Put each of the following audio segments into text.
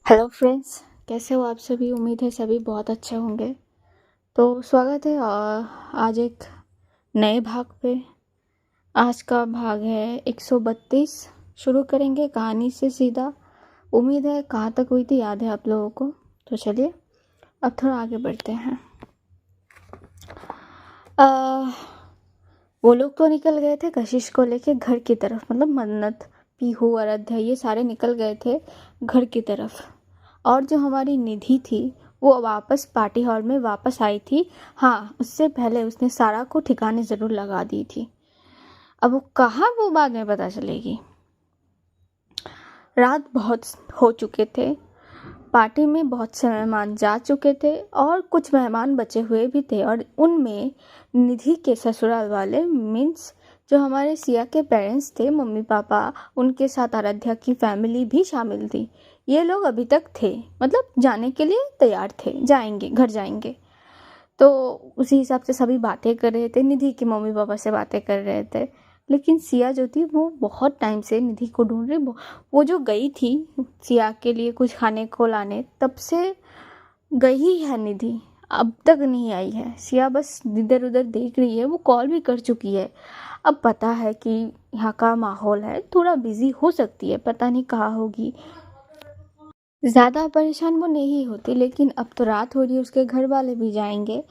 Hello friends, कैसे हो आप सभी। उम्मीद है सभी बहुत अच्छे होंगे। तो स्वागत है आज एक नए भाग पे। आज का भाग है 132। शुरू करेंगे कहानी से सीधा। उम्मीद है कहाँ तक हुई थी याद है आप लोगों को। तो चलिए अब थोड़ा आगे बढ़ते हैं। आ, वो लोग तो निकल गए थे कशिश को लेके घर की तरफ, मतलब मन्नत, पीहू, आराध्या ये सारे निकल गए थे घर की तरफ। और जो हमारी निधि थी वो वापस पार्टी हॉल में वापस आई थी। हाँ, उससे पहले उसने सारा को ठिकाने ज़रूर लगा दी थी। अब वो कहाँ, वो बाद में पता चलेगी। रात बहुत हो चुके थे। पार्टी में बहुत से मेहमान जा चुके थे और कुछ मेहमान बचे हुए भी थे, और उनमें निधि के ससुराल वाले मीन्स जो हमारे सिया के पेरेंट्स थे, मम्मी पापा, उनके साथ आराध्या की फैमिली भी शामिल थी। ये लोग अभी तक थे, मतलब जाने के लिए तैयार थे, जाएंगे, घर जाएंगे। तो उसी हिसाब से सभी बातें कर रहे थे, निधि के मम्मी पापा से बातें कर रहे थे। लेकिन सिया जो थी वो बहुत टाइम से निधि को ढूंढ रही। वो जो गई थी सिया के लिए कुछ खाने को लाने, तब से गई है निधि, अब तक नहीं आई है। सिया बस इधर उधर देख रही है, वो कॉल भी कर चुकी है। अब पता है कि यहाँ का माहौल है, थोड़ा बिजी हो सकती है, पता नहीं कहाँ होगी। ज़्यादा परेशान वो नहीं होती, लेकिन अब तो रात हो रही है, उसके घर वाले भी जाएंगे।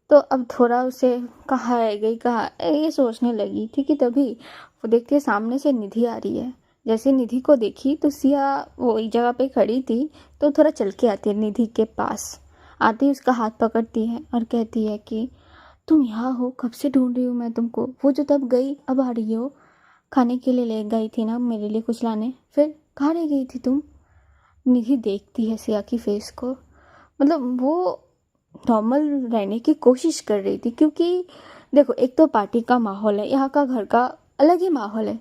तो अब थोड़ा उसे कहाँ रह गई, कहाँ ये सोचने लगी थी कि तभी वो देखती है सामने से निधि आ रही है। जैसे निधि को देखी तो सिया वो एक जगह पे खड़ी थी, तो थोड़ा चल के आती है निधि के पास। आती ही उसका हाथ पकड़ती है और कहती है कि तुम यहाँ हो, कब से ढूंढ रही हूँ मैं तुमको। वो जो तब गई अब आ रही हो, खाने के लिए ले गई थी ना मेरे लिए कुछ लाने, फिर कहाँ रह गई थी तुम। निधि देखती है सिया की फेस को, मतलब वो नॉर्मल रहने की कोशिश कर रही थी, क्योंकि देखो एक तो पार्टी का माहौल है, यहाँ का घर का अलग ही माहौल है।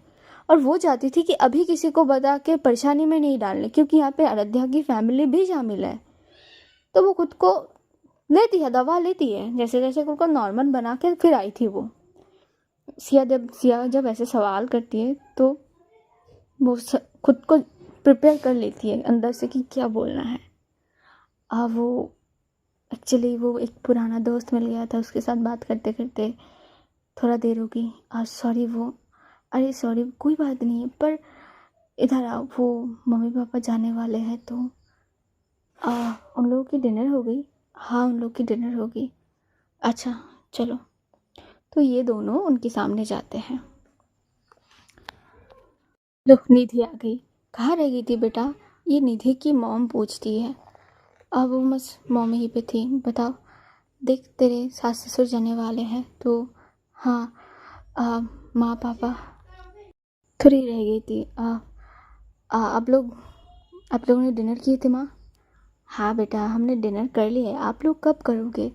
और वो चाहती थी कि अभी किसी को बता के परेशानी में नहीं डालने, क्योंकि यहाँ पे आराध्या की फैमिली भी शामिल है। तो वो खुद को लेती है, दवा लेती है, जैसे जैसे खुद को नॉर्मल बना के फिर आई थी वो। सिया जब ऐसे सवाल करती है तो वो खुद को प्रिपेयर कर लेती है अंदर से कि क्या बोलना है। वो एक्चुअली वो एक पुराना दोस्त मिल गया था, उसके साथ बात करते करते थोड़ा देर हो गई। सॉरी वो, अरे सॉरी कोई बात नहीं है, पर इधर आओ, वो मम्मी पापा जाने वाले हैं तो उन लोगों की डिनर हो गई। हाँ, उन लोग की डिनर हो गई। अच्छा चलो। तो ये दोनों उनके सामने जाते हैं। लो, निधि आ गई। कहाँ रह गई थी बेटा, ये निधि की मॉम पूछती है। अब वो बस मॉम ही पे थी। बताओ, देख तेरे सास ससुर जाने वाले हैं तो। हाँ, माँ पापा थोड़ी रह गई थी। आप लोगों ने डिनर किए थे माँ। हाँ बेटा, हमने डिनर कर लिया है, आप लोग कब करोगे।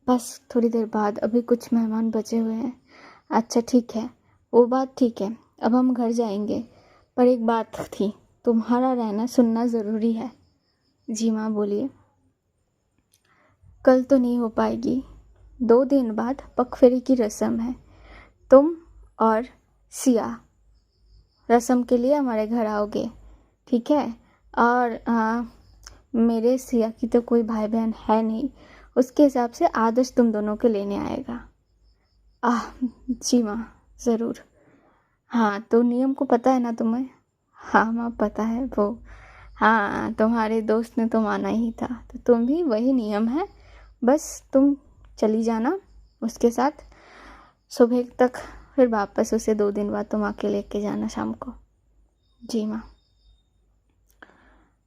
बस थोड़ी देर बाद, अभी कुछ मेहमान बचे हुए हैं। अच्छा ठीक है, वो बात ठीक है, अब हम घर जाएंगे। पर एक बात थी, तुम्हारा रहना सुनना ज़रूरी है। जी माँ बोलिए। कल तो नहीं हो पाएगी, 2 दिन बाद पगफेरी की रस्म है। तुम और सिया रस्म के लिए हमारे घर आओगे, ठीक है। और मेरे सिया की तो कोई भाई बहन है नहीं, उसके हिसाब से आदर्श तुम दोनों के लेने आएगा। जी माँ, ज़रूर। हाँ, तो नियम को पता है ना तुम्हें। हाँ माँ पता है वो। हाँ, तुम्हारे दोस्त ने तो माना ही था, तो तुम भी वही नियम है। बस तुम चली जाना उसके साथ सुबह तक, फिर वापस उसे 2 दिन बाद तुम आके लेके जाना शाम को। जी माँ।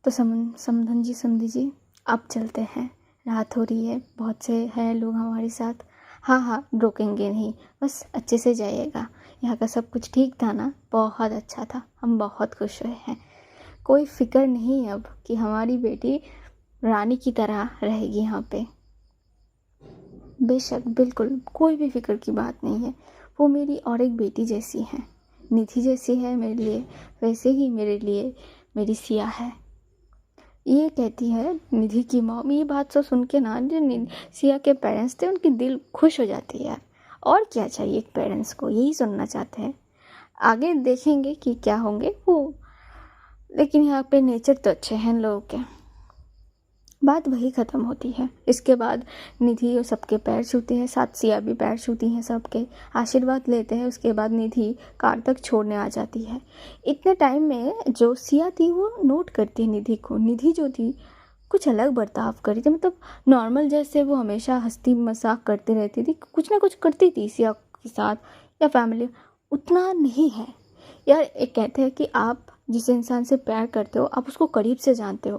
तो समधन जी, समधी जी, अब चलते हैं, रात हो रही है, बहुत से हैं लोग हमारे साथ। हाँ हाँ, रोकेंगे नहीं, बस अच्छे से जाइएगा। यहाँ का सब कुछ ठीक था ना। बहुत अच्छा था, हम बहुत खुश हुए हैं। कोई फिक्र नहीं अब कि हमारी बेटी रानी की तरह रहेगी यहाँ पे। बेशक, बिल्कुल कोई भी फिक्र की बात नहीं है। वो मेरी और एक बेटी जैसी है, निधि जैसी है मेरे लिए, वैसे ही मेरे लिए मेरी सिया है। ये कहती है निधि की मॉम। ये बात तो सुन के ना, जो सिया के पेरेंट्स थे उनकी दिल खुश हो जाती है यार। और क्या चाहिए एक पेरेंट्स को, यही सुनना चाहते हैं। आगे देखेंगे कि क्या होंगे वो। लेकिन यहाँ पे नेचर तो अच्छे हैं इन लोगों के। बात वही ख़त्म होती है। इसके बाद निधि सबके पैर छूती है, साथ सिया भी पैर छूती हैं, सबके आशीर्वाद लेते हैं। उसके बाद निधि कार तक छोड़ने आ जाती है। इतने टाइम में जो सिया थी वो नोट करती है निधि को। निधि जो थी कुछ अलग बर्ताव करी थी, मतलब नॉर्मल जैसे वो हमेशा हंसती मजाक करती रहती थी, कुछ ना कुछ करती थी सिया के साथ या फैमिली, उतना नहीं है यार। एक कहते हैं कि आप जिस इंसान से प्यार करते हो आप उसको करीब से जानते हो,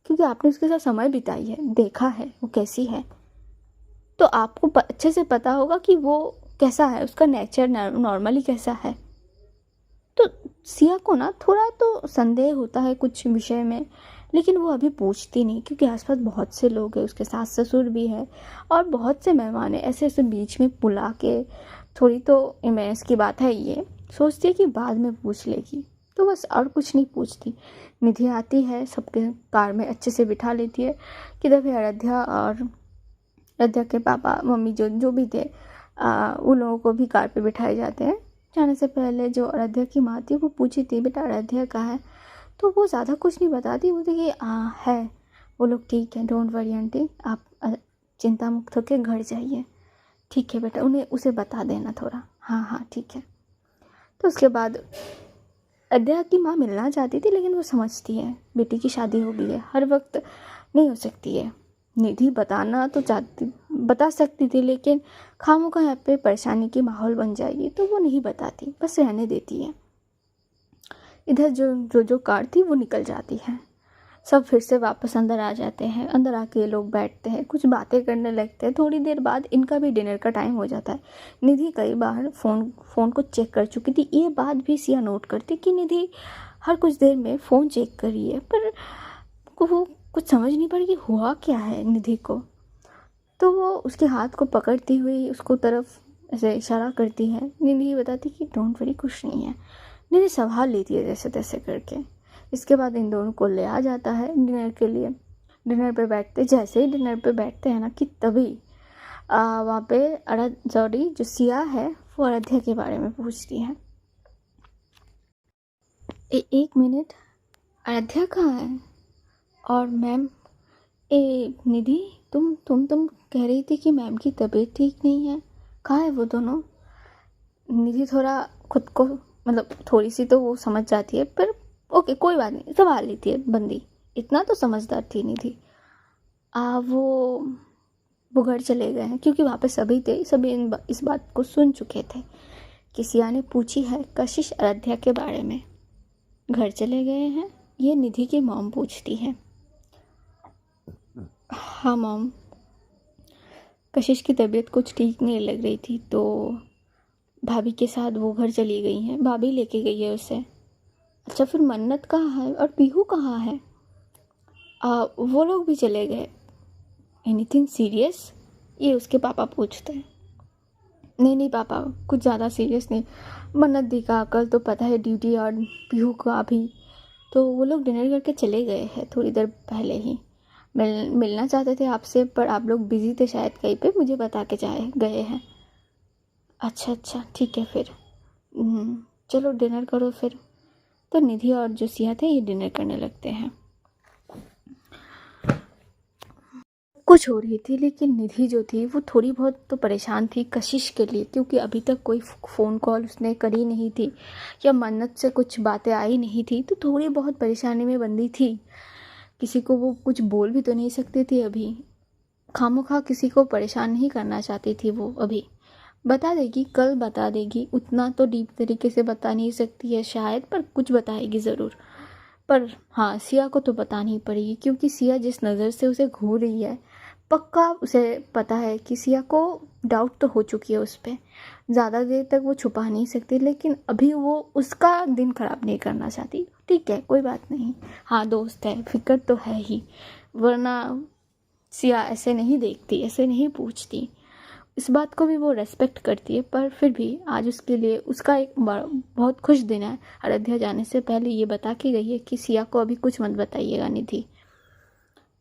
क्योंकि आपने उसके साथ समय बिताई है, देखा है वो कैसी है, तो आपको अच्छे से पता होगा कि वो कैसा है, उसका नेचर नॉर्मली कैसा है। तो सिया को ना थोड़ा तो संदेह होता है कुछ विषय में, लेकिन वो अभी पूछती नहीं, क्योंकि आसपास बहुत से लोग हैं, उसके सास ससुर भी है और बहुत से मेहमान हैं। ऐसे ऐसे बीच में बुला के थोड़ी तो इमेज की बात है, ये सोचती है कि बाद में पूछ लेगी, तो बस और कुछ नहीं पूछती। निधि आती है, सबके कार में अच्छे से बिठा लेती है। किधर भी आराध्या और आराध्या के पापा मम्मी जो जो भी थे उन लोगों को भी कार पे बिठाए जाते हैं। जाने से पहले जो आराध्या की माँ थी वो पूछी थी बेटा आराध्या कहाँ है, तो वो ज़्यादा कुछ नहीं बताती, बोलती कि है वो लोग ठीक है, डोंट वरी आंटी, आप चिंता मुक्त होकर घर जाइए। ठीक है बेटा, उसे बता देना थोड़ा, हाँ हाँ ठीक है। तो उसके बाद आराध्या की माँ मिलना चाहती थी, लेकिन वो समझती है बेटी की शादी हो गई है, हर वक्त नहीं हो सकती है। निधि बताना तो बता सकती थी, लेकिन खामोखा यहाँ पे परेशानी की माहौल बन जाएगी, तो वो नहीं बताती, बस रहने देती है। इधर जो कार थी वो निकल जाती है, सब फिर से वापस अंदर आ जाते हैं। अंदर आके ये लोग बैठते हैं, कुछ बातें करने लगते हैं। थोड़ी देर बाद इनका भी डिनर का टाइम हो जाता है। निधि कई बार फ़ोन को चेक कर चुकी थी, ये बात भी सिया नोट करती कि निधि हर कुछ देर में फ़ोन चेक कर रही है, पर वो कुछ समझ नहीं पा रही कि हुआ क्या है निधि को। तो वो उसके हाथ को पकड़ती हुई उसको तरफ ऐसे इशारा करती है। निधि बताती कि डोंट वरी, कुछ नहीं है। निधि संभाल लेती है जैसे तैसे करके। इसके बाद इन दोनों को ले आ जाता है डिनर के लिए। डिनर पे बैठते, जैसे ही डिनर पे बैठते हैं ना कि तभी वहाँ पे जो सिया है वो आराध्या के बारे में पूछती है। एक मिनट, आराध्या कहाँ है? और मैम, निधि तुम कह रही थी कि मैम की तबीयत ठीक नहीं है, कहाँ है वो दोनों? निधि थोड़ा खुद को, मतलब थोड़ी सी तो वो समझ जाती है, पर ओके कोई बात नहीं, संभाल लेती है बंदी, इतना तो समझदार थी निधि। वो घर चले गए हैं, क्योंकि वहाँ पे सभी थे, सभी इस बात को सुन चुके थे कि सिया ने पूछी है कशिश आराध्या के बारे में। घर चले गए हैं, ये निधि की मॉम पूछती है। हाँ मॉम, कशिश की तबीयत कुछ ठीक नहीं लग रही थी, तो भाभी के साथ वो घर चली गई हैं, भाभी लेके गई है उसे। अच्छा, फिर मन्नत कहाँ है और पीहू कहाँ है? वो लोग भी चले गए। Anything serious? ये उसके पापा पूछते हैं। नहीं पापा, कुछ ज़्यादा सीरियस नहीं। मन्नत दी का कल तो पता है ड्यूटी, और पीहू का भी, तो वो लोग डिनर करके चले गए हैं थोड़ी देर पहले ही। मिलना चाहते थे आपसे, पर आप लोग बिजी थे शायद कहीं पे, मुझे बता के गए हैं। अच्छा ठीक है फिर, चलो डिनर करो फिर। तो निधि और जो सिया थे ये डिनर करने लगते हैं। कुछ हो रही थी, लेकिन निधि जो थी वो थोड़ी बहुत तो परेशान थी कशिश के लिए, क्योंकि अभी तक कोई फ़ोन कॉल उसने करी नहीं थी या मन्नत से कुछ बातें आई नहीं थी, तो थोड़ी बहुत परेशानी में बंदी थी। किसी को वो कुछ बोल भी तो नहीं सकती थी अभी, खामोखा किसी को परेशान नहीं करना चाहती थी वो। अभी बता देगी, कल बता देगी, उतना तो डीप तरीके से बता नहीं सकती है शायद, पर कुछ बताएगी ज़रूर। पर हाँ, सिया को तो बतानी ही पड़ेगी, क्योंकि सिया जिस नज़र से उसे घूर रही है, पक्का उसे पता है कि सिया को डाउट तो हो चुकी है उस पर। ज़्यादा देर तक वो छुपा नहीं सकती, लेकिन अभी वो उसका दिन ख़राब नहीं करना चाहती। ठीक है, कोई बात नहीं, हाँ दोस्त है, फिक्र तो है ही, वरना सिया ऐसे नहीं देखती, ऐसे नहीं पूछती। इस बात को भी वो रेस्पेक्ट करती है, पर फिर भी आज उसके लिए उसका एक बहुत खुश दिन है। आराध्या जाने से पहले ये बता के गई है कि सिया को अभी कुछ मत बताइएगा निधि,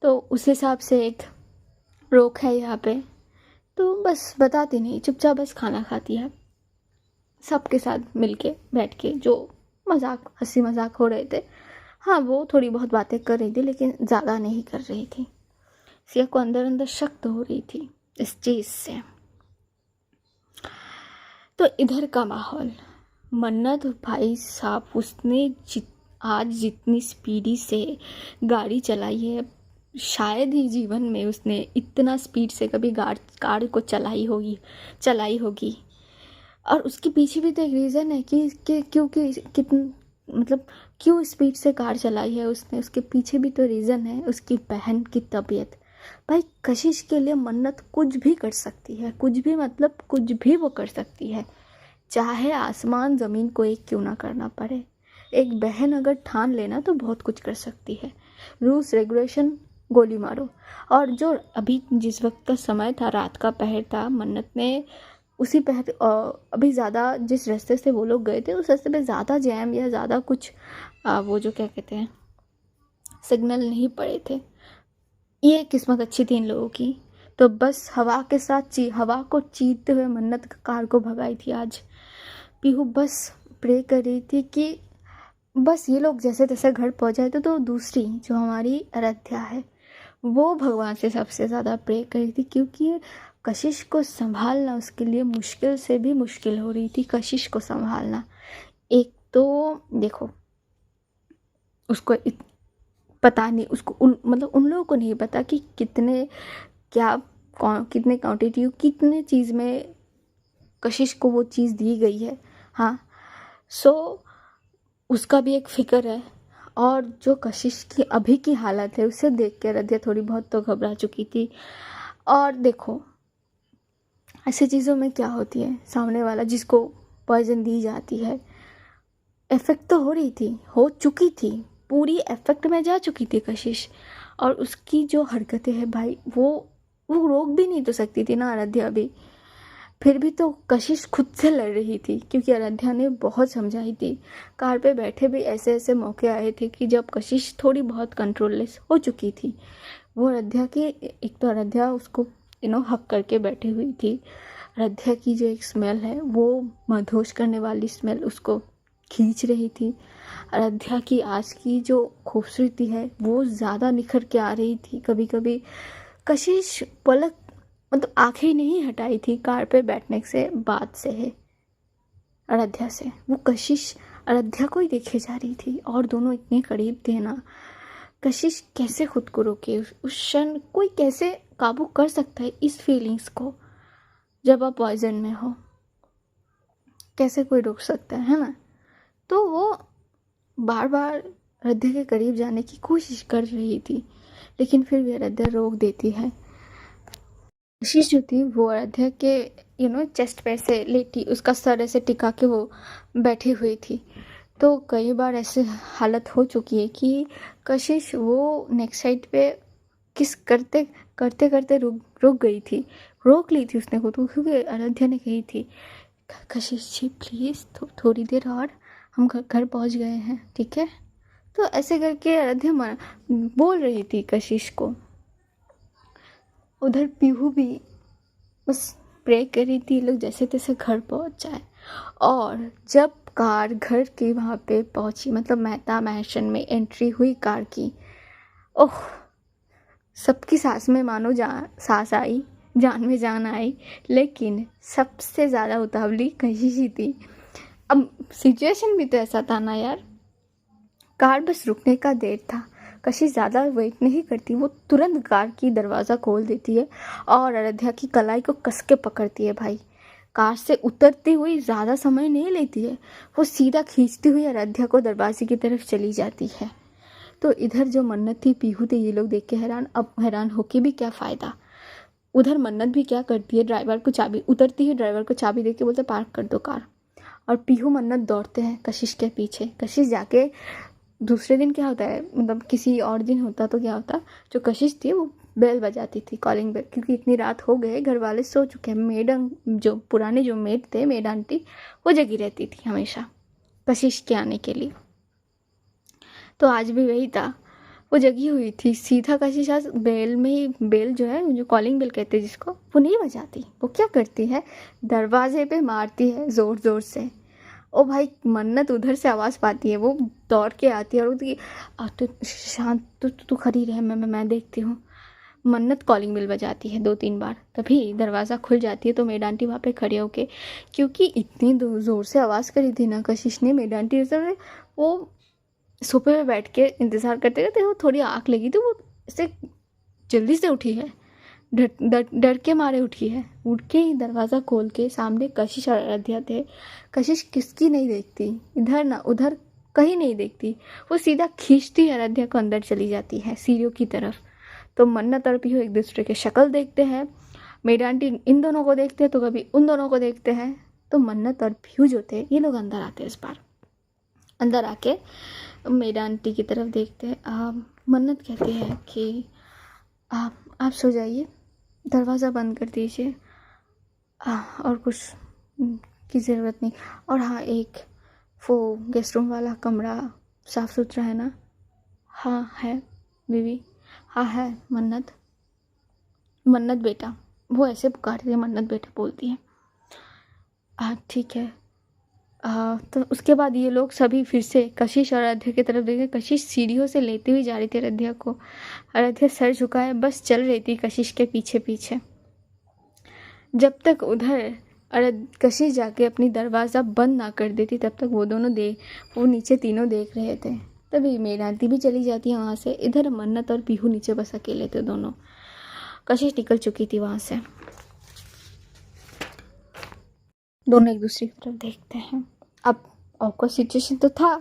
तो उस हिसाब से एक रोक है यहाँ पे। तो बस बताती नहीं, चुपचाप बस खाना खाती है सबके साथ मिलके बैठ के। जो मजाक हंसी मजाक हो रहे थे हाँ, वो थोड़ी बहुत बातें कर रही थी लेकिन ज़्यादा नहीं कर रही थी। सिया को अंदर अंदर शक तो हो रही थी इस चीज़ से। तो इधर का माहौल, मन्नत भाई साहब उसने आज जितनी स्पीडी से गाड़ी चलाई है, शायद ही जीवन में उसने इतना स्पीड से कभी कार को चलाई होगी। और उसके पीछे भी तो एक रीज़न है कि क्योंकि मतलब क्यों स्पीड से कार चलाई है उसने, उसके पीछे भी तो रीज़न है, उसकी बहन की तबीयत। भाई कशिश के लिए मन्नत कुछ भी कर सकती है, कुछ भी मतलब कुछ भी वो कर सकती है, चाहे आसमान ज़मीन को एक क्यों ना करना पड़े। एक बहन अगर ठान लेना तो बहुत कुछ कर सकती है। रूल्स रेगुलेशन, गोली मारो। और जो अभी जिस वक्त का समय था, रात का पहर था, मन्नत ने उसी पहर अभी ज़्यादा जिस रास्ते से वो लोग गए थे उस रास्ते पे ज़्यादा जैम या ज़्यादा कुछ वो जो क्या कहते हैं सिग्नल नहीं पड़े थे। ये किस्मत अच्छी थी इन लोगों की। तो बस हवा के साथ हवा को चीरते हुए मन्नत कार को भगाई थी आज। पीहू बस प्रे कर रही थी कि बस ये लोग जैसे तैसे घर पहुंच जाए। तो दूसरी जो हमारी आराध्या है वो भगवान से सबसे ज़्यादा प्रे कर रही थी, क्योंकि कशिश को संभालना उसके लिए मुश्किल से भी मुश्किल हो रही थी। कशिश को संभालना, एक तो देखो उसको पता नहीं, उसको मतलब उन लोगों को नहीं पता कि कितने क्वांटिटी कितने चीज़ में कशिश को वो चीज़ दी गई है। हाँ, सो उसका भी एक फ़िक्र है। और जो कशिश की अभी की हालत है उसे देख के रदिया थोड़ी बहुत तो घबरा चुकी थी। और देखो ऐसी चीज़ों में क्या होती है, सामने वाला जिसको पॉइजन दी जाती है, इफ़ेक्ट तो हो चुकी थी, पूरी इफ़ेक्ट में जा चुकी थी कशिश। और उसकी जो हरकतें हैं भाई, वो रोक भी नहीं तो सकती थी ना आराध्या भी। फिर भी तो कशिश खुद से लड़ रही थी, क्योंकि आराध्या ने बहुत समझाई थी। कार पे बैठे भी ऐसे ऐसे मौके आए थे कि जब कशिश थोड़ी बहुत कंट्रोललेस हो चुकी थी। वो आराध्या की, एक तो आराध्या उसको हक करके बैठी हुई थी। आराध्या की जो एक स्मेल है वो मदहोश करने वाली स्मेल उसको खींच रही थी। आराध्या की आज की जो खूबसूरती है वो ज़्यादा निखर के आ रही थी। कभी कभी कशिश पलक मतलब आंखें नहीं हटाई थी कार पे बैठने से बाद से है आराध्या से। वो कशिश आराध्या को ही देखे जा रही थी और दोनों इतने करीब थे ना। कशिश कैसे खुद को रोके, उस क्षण कोई कैसे काबू कर सकता है इस फीलिंग्स को जब आप पॉइजन में हो, कैसे कोई रोक सकता है ना। तो वो बार बार आराध्या के करीब जाने की कोशिश कर रही थी, लेकिन फिर भी आराध्या रोक देती है। कशिश जो थी वो आराध्या के चेस्ट पे से लेटी, उसका सर ऐसे टिका के वो बैठी हुई थी। तो कई बार ऐसे हालत हो चुकी है कि कशिश वो नेक्स्ट साइड पे किस करते करते करते रुक गई थी, रोक ली थी उसने खुद को, क्योंकि आराध्या ने कही थी कशिश जी प्लीज़ थोड़ी देर और, हम घर पहुंच गए हैं, ठीक है। तो ऐसे करके आराध्या बोल रही थी कशिश को। उधर पीहू भी बस प्रे कर रही थी लोग जैसे तैसे घर पहुंच जाए। और जब कार घर के वहाँ पे पहुंची, मतलब मेहता मैंशन में एंट्री हुई कार की, ओह सबकी सांस में मानो सांस आई, जान में जान आई। लेकिन सबसे ज़्यादा उतावली कशिश ही थी। अब सिचुएशन भी तो ऐसा था ना यार, कार बस रुकने का देर था। कशिश ज़्यादा वेट नहीं करती, वो तुरंत कार की दरवाज़ा खोल देती है और आराध्या की कलाई को कस के पकड़ती है। भाई कार से उतरती हुई ज़्यादा समय नहीं लेती है, वो सीधा खींचती हुई आराध्या को दरवाजे की तरफ चली जाती है। तो इधर जो मन्नत थी, पीहू थे, ये लोग देख के हैरान। अब हैरान होके भी क्या फ़ायदा। उधर मन्नत भी क्या करती है, ड्राइवर को चाबी, उतरती है ड्राइवर को चाबी दे के बोलते पार्क कर दो कार। और पीहू मन्नत दौड़ते हैं कशिश के पीछे। कशिश जाके दूसरे दिन क्या होता है, मतलब किसी और दिन होता तो क्या होता, जो कशिश थी वो बेल बजाती थी, कॉलिंग बेल, क्योंकि इतनी रात हो गए, घर वाले सो चुके हैं। जो पुराने जो मेड थे, मेड आंटी, वो जगी रहती थी हमेशा कशिश के आने के लिए। तो आज भी वही था, वो जगी हुई थी। सीधा कशिश आज बेल में ही, बेल जो है, जो कॉलिंग बेल कहते हैं जिसको, वो नहीं बजाती। वो क्या करती है, दरवाजे पे मारती है ज़ोर ज़ोर से। ओ भाई, मन्नत उधर से आवाज़ पाती है, वो दौड़ के आती है और उसकी तो शांत, तू खड़ी रहे, मैं देखती हूँ। मन्नत कॉलिंग बेल बजाती है 2-3 बार, तभी दरवाज़ा खुल जाती है तो मेड आंटी वहाँ पे खड़े होके, क्योंकि इतनी ज़ोर से आवाज़ करी थी ना कशिश ने, मेड आंटी से वो सोफे पे बैठ के इंतज़ार करते रहते, वो थोड़ी आँख लगी तो वो ऐसे जल्दी से उठी है, डर के मारे उठी है। उठ के ही दरवाज़ा खोल के सामने कशिश और आराध्या थे। कशिश किसकी नहीं देखती, इधर ना उधर कहीं नहीं देखती, वो सीधा खींचती आराध्या को अंदर चली जाती है सीढ़ियों की तरफ। तो मन्नत और पीहू एक दूसरे के शक्ल देखते हैं, मेड आंटी इन दोनों को देखते हैं तो कभी उन दोनों को देखते हैं। तो मन्नत और पीहू जो थे ये लोग अंदर आते हैं, इस बार अंदर आके मेड आंटी की तरफ देखते हैं। मन्नत कहती है कि आप सो जाइए, दरवाज़ा बंद कर दीजिए, और कुछ की ज़रूरत नहीं। और हाँ, एक वो गेस्ट रूम वाला कमरा साफ़ सुथरा है ना? हाँ है बीवी, हाँ है मन्नत, मन्नत बेटा, वो ऐसे पुकारती है, मन्नत बेटा बोलती है। ठीक है। तो उसके बाद ये लोग सभी फिर से कशिश और आराध्या की तरफ देखे। कशिश सीढ़ियों से लेती हुई जा रही थी आराध्या को, आराध्या सर झुकाए बस चल रही थी कशिश के पीछे पीछे। जब तक उधर कशिश जाके अपनी दरवाज़ा बंद ना कर देती तब तक वो नीचे तीनों देख रहे थे। तभी मेड आंटी भी चली जाती है वहाँ से। इधर मन्नत और पीहू नीचे बस अकेले थे दोनों। कशिश निकल चुकी थी वहाँ से। दोनों एक दूसरे की तरफ देखते हैं। अब ऑकवर्ड सिचुएशन तो था,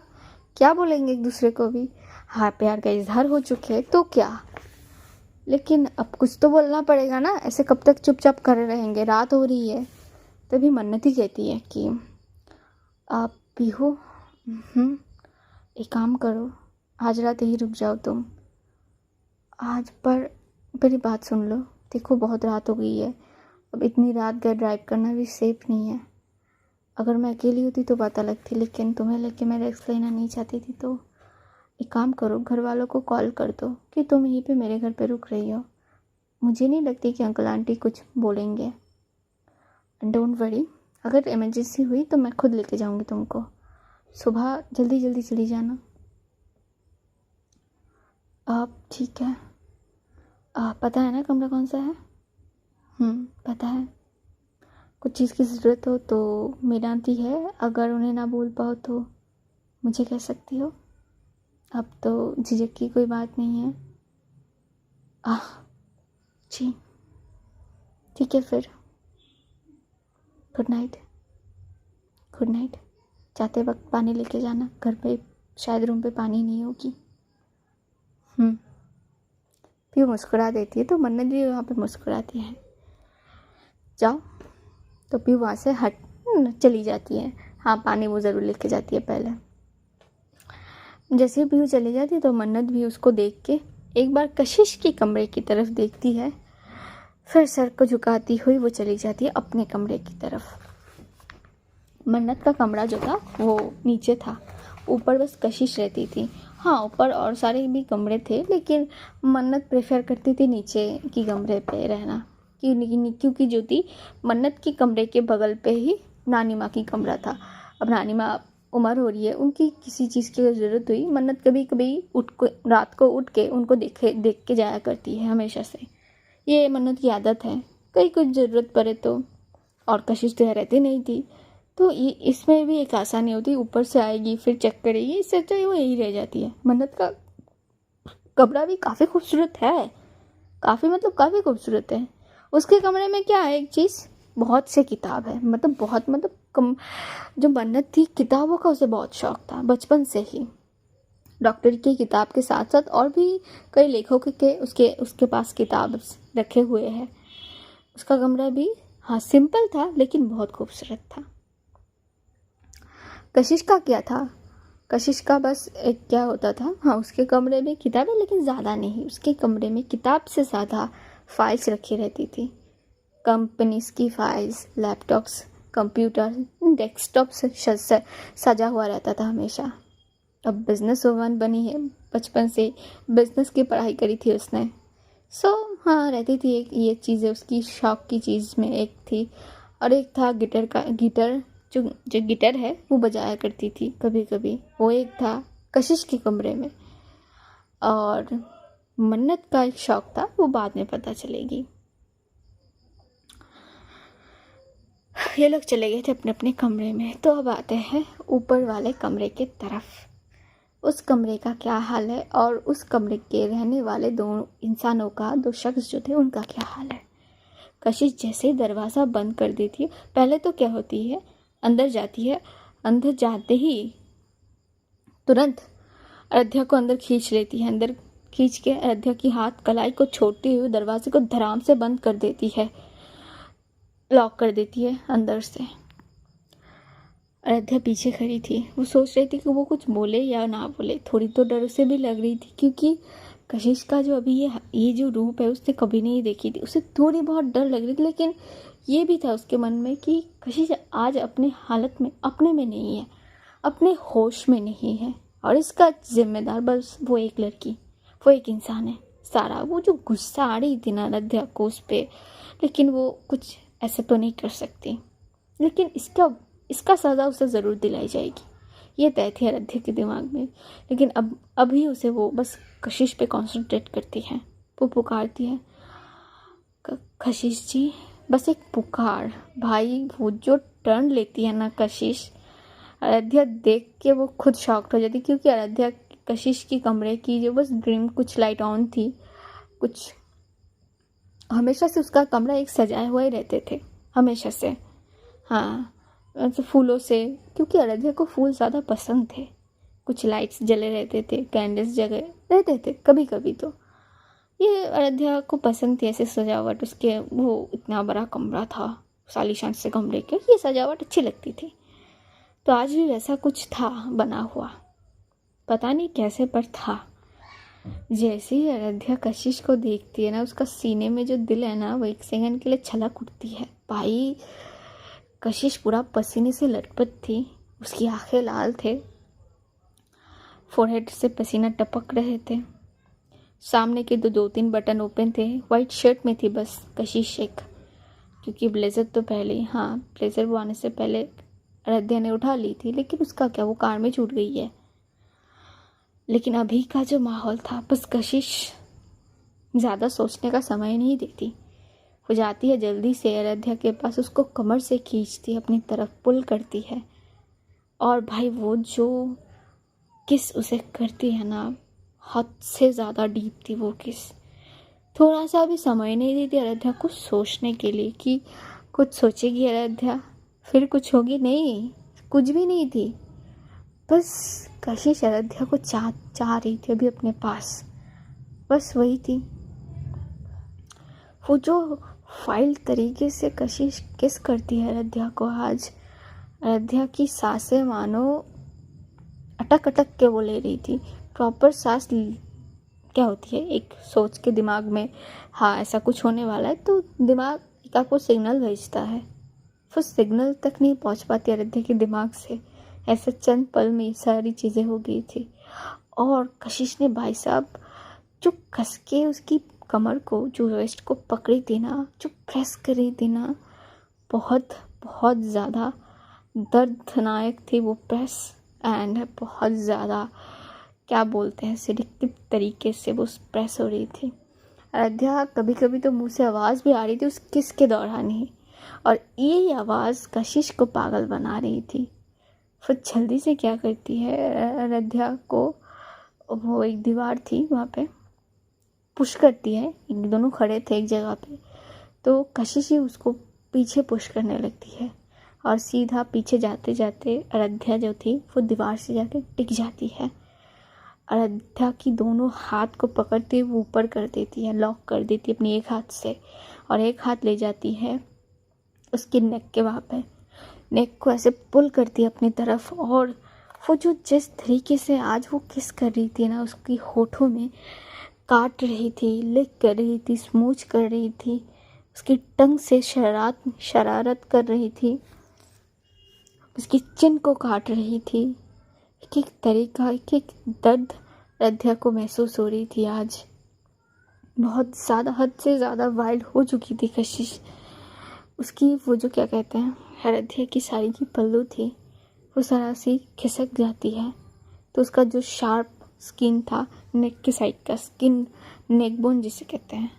क्या बोलेंगे एक दूसरे को भी, हाँ प्यार का इजहार हो चुके तो क्या, लेकिन अब कुछ तो बोलना पड़ेगा ना, ऐसे कब तक चुपचाप कर रहेंगे, रात हो रही है। तभी मन्नत ही कहती है कि आप पीहू एक काम करो, आज रात यही रुक जाओ तुम आज, पर मेरी बात सुन लो, देखो बहुत रात हो गई है, अब इतनी रात गए ड्राइव करना भी सेफ नहीं है। अगर मैं अकेली होती तो बात अलग थी, लेकिन तुम्हें लेके मैं रिस्क लेना नहीं चाहती थी। तो एक काम करो, घर वालों को कॉल कर दो कि तुम यहीं पे मेरे घर पे रुक रही हो। मुझे नहीं लगती कि अंकल आंटी कुछ बोलेंगे। डोंट वरी, अगर इमरजेंसी हुई तो मैं खुद लेके जाऊंगी तुमको। सुबह जल्दी जल्दी चली जाना। आप ठीक है, पता है ना कमरा कौन सा है? पता है। कुछ चीज़ की ज़रूरत हो तो मेरी आंटी है, अगर उन्हें ना बोल पाओ तो मुझे कह सकती हो। अब तो झिझक की कोई बात नहीं है। जी ठीक है फिर, गुड नाइट। Good night. जाते वक्त पानी लेके जाना, घर पे शायद रूम पे पानी नहीं होगी। फिर मुस्कुरा देती है तो मन्नत भी वहाँ पे मुस्कुराती है। जाओ। तो फिर वहाँ से चली जाती है। हाँ, पानी वो ज़रूर लेके जाती है पहले। जैसे पीहू चली जाती है तो मन्नत भी उसको देख के एक बार कशिश के कमरे की तरफ देखती है, फिर सर को झुकाती हुई वो चली जाती है अपने कमरे की तरफ। मन्नत का कमरा जो था वो नीचे था, ऊपर बस कशिश रहती थी। हाँ, ऊपर और सारे भी कमरे थे, लेकिन मन्नत प्रेफर करती थी नीचे की कमरे पे रहना, क्योंकि जो थी मन्नत के कमरे के बगल पे ही नानी माँ की कमरा था। अब नानी माँ उम्र हो रही है, उनकी किसी चीज़ की ज़रूरत हुई, मन्नत कभी कभी रात को उठ के उनको देख के जाया करती है हमेशा से। ये मन्नत की आदत है, कहीं कुछ ज़रूरत पड़े तो। और कशिश तो रहती नहीं थी, तो ये इसमें भी एक आसानी होती, ऊपर से आएगी फिर चेक करेगी, इससे अच्छा वो यही रह जाती है। मन्नत का कमरा भी काफ़ी खूबसूरत है, काफ़ी खूबसूरत है। उसके कमरे में क्या है, एक चीज़, बहुत से किताब है, बहुत कम। जो मन्नत थी किताबों का उसे बहुत शौक था बचपन से ही। डॉक्टर की किताब के साथ साथ और भी कई लेखकों के उसके पास किताब रखे हुए हैं। उसका कमरा भी हाँ सिंपल था, लेकिन बहुत खूबसूरत था। कशिश का क्या था, कशिश का बस एक क्या होता था, हाँ उसके कमरे में किताबें, लेकिन ज़्यादा नहीं। उसके कमरे में किताब से ज़्यादा फाइल्स रखी रहती थी, कंपनीज की फाइल्स, लैपटॉप्स, कंप्यूटर, डेस्कटॉप से सजा हुआ रहता था हमेशा। अब बिजनेस वुमन बनी है, बचपन से बिजनेस की पढ़ाई करी थी उसने। हाँ रहती थी एक ये चीज़ें उसकी शौक की चीज़ में एक थी। और एक था गिटार जो जो गिटार है वो बजाया करती थी कभी कभी। वो एक था कशिश के कमरे में, और मन्नत का एक शौक था, वो बाद में पता चलेगी। ये लोग चले गए थे अपने अपने कमरे में। तो अब आते हैं ऊपर वाले कमरे की तरफ। उस कमरे का क्या हाल है, और उस कमरे के रहने वाले दो इंसानों का, दो शख्स जो थे, उनका क्या हाल है। कशिश जैसे ही दरवाज़ा बंद कर देती है, पहले तो क्या होती है, अंदर जाती है। अंदर जाते ही तुरंत अयोध्या को अंदर खींच लेती है। अंदर खींच के अयोध्या की हाथ कलाई को छोड़ती हुई दरवाजे को धड़ाम से बंद कर देती है, लॉक कर देती है अंदर से। अयोध्या पीछे खड़ी थी। वो सोच रही थी कि वो कुछ बोले या ना बोले। थोड़ी तो डर उसे भी लग रही थी, क्योंकि कशिश का जो अभी ये जो रूप है उसने कभी नहीं देखी थी। उसे थोड़ी बहुत डर लग रही थी, लेकिन ये भी था उसके मन में कि कशिश आज अपने हालत में, अपने में नहीं है, अपने होश में नहीं है, और इसका जिम्मेदार बस वो एक लड़की, वो एक इंसान है। सारा वो जो गुस्सा आ रही थी ना अयोध्या को उस पर, लेकिन वो कुछ ऐसे तो नहीं कर सकती, लेकिन इसका सज़ा उसे ज़रूर दिलाई जाएगी, ये तय थी अयोध्या के दिमाग में। लेकिन अभी उसे वो बस कशिश पे कंसंट्रेट करती है। वो पुकारती है, कशिश जी, बस एक पुकार। भाई वो जो टर्न लेती है ना कशिश, अयोध्या देख के वो खुद शॉक्ड हो जाती, क्योंकि अयोध्या कशिश की कमरे की जो बस ड्रीम कुछ लाइट ऑन थी, कुछ हमेशा से उसका कमरा एक सजाए हुए रहते थे, हमेशा से। हाँ, फूलों से, क्योंकि अयोध्या को फूल ज़्यादा पसंद थे। कुछ लाइट्स जले रहते थे, कैंडल्स जले रहते थे कभी कभी। तो ये अयोध्या को पसंद थी ऐसे सजावट। उसके वो इतना बड़ा कमरा था, सालीशान से कमरे के, ये सजावट अच्छी लगती थी। तो आज भी वैसा कुछ था बना हुआ, पता नहीं कैसे, पर था। जैसे ही अयोध्या कशिश को देखती है ना, उसका सीने में जो दिल है ना, वो एक सेकंड के लिए छलक उठती है। भाई कशिश पूरा पसीने से लटपट थी, उसकी आंखें लाल थे, फोरहेड से पसीना टपक रहे थे। सामने के दो तीन बटन ओपन थे। वाइट शर्ट में थी बस कशिश एक, क्योंकि ब्लेज़र तो पहले ही, हाँ, ब्लेज़र वो आने से पहले अयोध्या ने उठा ली थी, लेकिन उसका क्या, वो कार में छूट गई है। लेकिन अभी का जो माहौल था, बस कशिश ज़्यादा सोचने का समय नहीं देती। वो जाती है जल्दी से अयोध्या के पास, उसको कमर से खींचती है, अपनी तरफ पुल करती है। और भाई वो जो किस उसे करती है ना, हद से ज़्यादा डीप थी वो किस। थोड़ा सा भी समय नहीं देती अयोध्या को सोचने के लिए कि कुछ सोचेगी अयोध्या, फिर कुछ होगी। नहीं, कुछ भी नहीं थी। बस कशिश अयोध्या को चाह रही थी अभी अपने पास, बस वही थी। वो जो फाइल तरीके से कशिश किस करती है अयोध्या को आज, अयोध्या की सांसें मानो अटक अटक के वो ले रही थी। प्रॉपर सांस क्या होती है, एक सोच के दिमाग में, हाँ ऐसा कुछ होने वाला है, तो दिमाग एक आपको सिग्नल भेजता है। वो सिग्नल तक नहीं पहुंच पाती अयोध्या के दिमाग से। ऐसे चंद पल में सारी चीज़ें हो गई थी। और कशिश ने भाई साहब जो कस के उसकी कमर को, जो वेस्ट को पकड़ी थी ना, जो प्रेस करी थी ना, बहुत बहुत ज़्यादा दर्दनाक थी वो प्रेस। एंड बहुत ज़्यादा क्या बोलते हैं, सिलेक्टिव तरीके से वो प्रेस हो रही थी। अयोध्या कभी कभी तो मुंह से आवाज़ भी आ रही थी उस किस के दौरान ही, और ये आवाज़ कशिश को पागल बना रही थी। फिर जल्दी से क्या करती है अयोध्या को, वो एक दीवार थी वहाँ पे पुश करती है। दोनों खड़े थे एक जगह पे, तो कशिश ही उसको पीछे पुश करने लगती है, और सीधा पीछे जाते जाते अयोध्या जो थी वो दीवार से जाके टिक जाती है। अयोध्या की दोनों हाथ को पकड़ते हुए ऊपर कर देती है, लॉक कर देती है अपनी एक हाथ से, और एक हाथ ले जाती है उसकी नेक के वहाँ पे, नेक को ऐसे पुल करती है अपनी तरफ। और वो जो जिस तरीके से आज वो किस कर रही थी ना, उसकी होठों में काट रही थी, लिक कर रही थी, स्मूच कर रही थी, उसकी टंग से शरारत कर रही थी, उसकी चिन को काट रही थी। एक एक तरीका, एक एक दर्द अयोध्या को महसूस हो रही थी आज। बहुत ज़्यादा, हद से ज़्यादा वाइल्ड हो चुकी थी कशिश। उसकी वो जो क्या कहते हैं, आराध्या की साड़ी की पल्लू थी वो जरा सी खिसक जाती है, तो उसका जो शार्प स्किन था, नेक की साइड का स्किन, नेक बोन जिसे कहते हैं,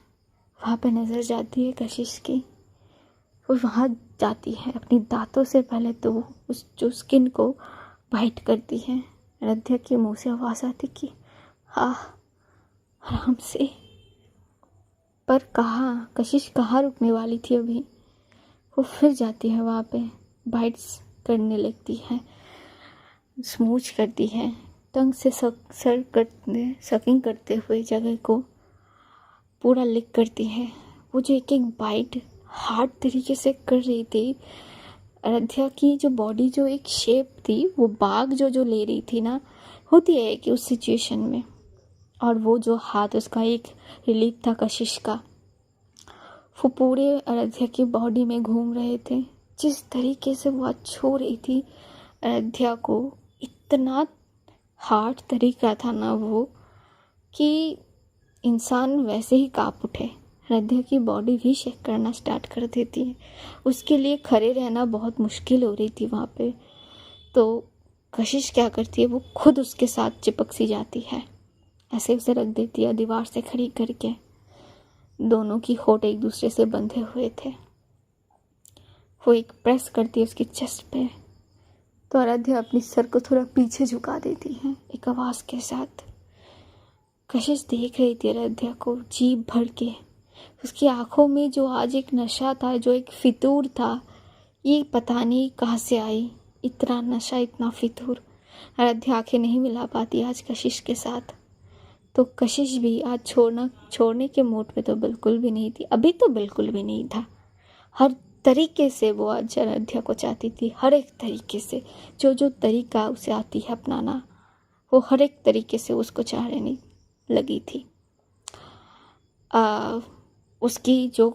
वहाँ पे नज़र जाती है कशिश की। वो वहाँ जाती है, अपनी दांतों से पहले तो वो उस जो स्किन को बाइट करती है। आराध्या के मुंह से आवाज़ आती कि हाँ आराम से, पर कहाँ, कशिश कहाँ रुकने वाली थी अभी। वो फिर जाती है वहाँ पे, बाइट्स करने लगती है, स्मूच करती है, टंग से सकिंग करते हुए जगह को पूरा लिक करती है। वो जो एक एक बाइट हार्ड तरीके से कर रही थी, आराध्या की जो बॉडी जो एक शेप थी वो बाघ जो ले रही थी ना, होती है कि उस सिचुएशन में। और वो जो हाथ उसका एक रिलीफ था कशिश का, वो पूरे आराध्या की बॉडी में घूम रहे थे। जिस तरीके से वो छू रही थी आराध्या को, इतना हार्ड तरीका था ना वो कि इंसान वैसे ही काँप उठे। आराध्या की बॉडी भी शेक करना स्टार्ट कर देती है। उसके लिए खड़े रहना बहुत मुश्किल हो रही थी वहाँ पे। तो कशिश क्या करती है, वो खुद उसके साथ चिपक सी जाती है, ऐसे उसे रख देती है दीवार से खड़ी करके। दोनों की होठ एक दूसरे से बंधे हुए थे। वो एक प्रेस करती है उसकी चेस्ट पे, तो आराध्या अपनी सर को थोड़ा पीछे झुका देती है एक आवाज़ के साथ। कशिश देख रही थी आराध्या को जीभ भर के। उसकी आंखों में जो आज एक नशा था, जो एक फितूर था, ये पता नहीं कहाँ से आई, इतना नशा, इतना फितूर। आराध्या आंखें नहीं मिला पाती आज कशिश के साथ। तो कशिश भी आज छोड़ने के मूड में तो बिल्कुल भी नहीं थी, अभी तो बिल्कुल भी नहीं था। हर तरीके से वो आज आराध्या को चाहती थी, हर एक तरीके से, जो तरीका उसे आती है अपनाना, वो हर एक तरीके से उसको चाहने लगी थी। उसकी जो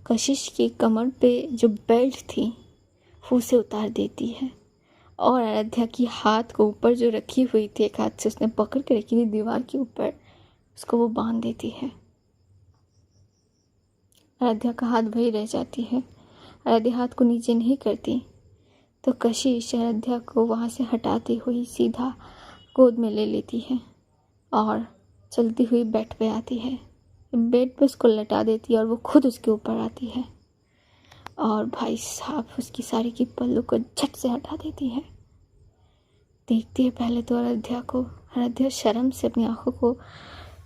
कशिश की कमर पे जो बेल्ट थी वो उसे उतार देती है, और आराध्या की हाथ को ऊपर जो रखी हुई थी, एक हाथ से उसने पकड़ के रखी थी दीवार के ऊपर, उसको वो बांध देती है। आराध्या का हाथ वही रह जाती है। आराध्या हाथ को नीचे नहीं करती, तो कशिश आराध्या को वहाँ से हटाती हुई सीधा गोद में ले लेती है और चलती हुई बेड पे आती है। बेड पे उसको लटा देती है और वो खुद उसके ऊपर आती है, और भाई साहब उसकी साड़ी की पल्लू को झट से हटा देती है। देखती है पहले तो आराध्या को। आराध्या शर्म से अपनी आंखों को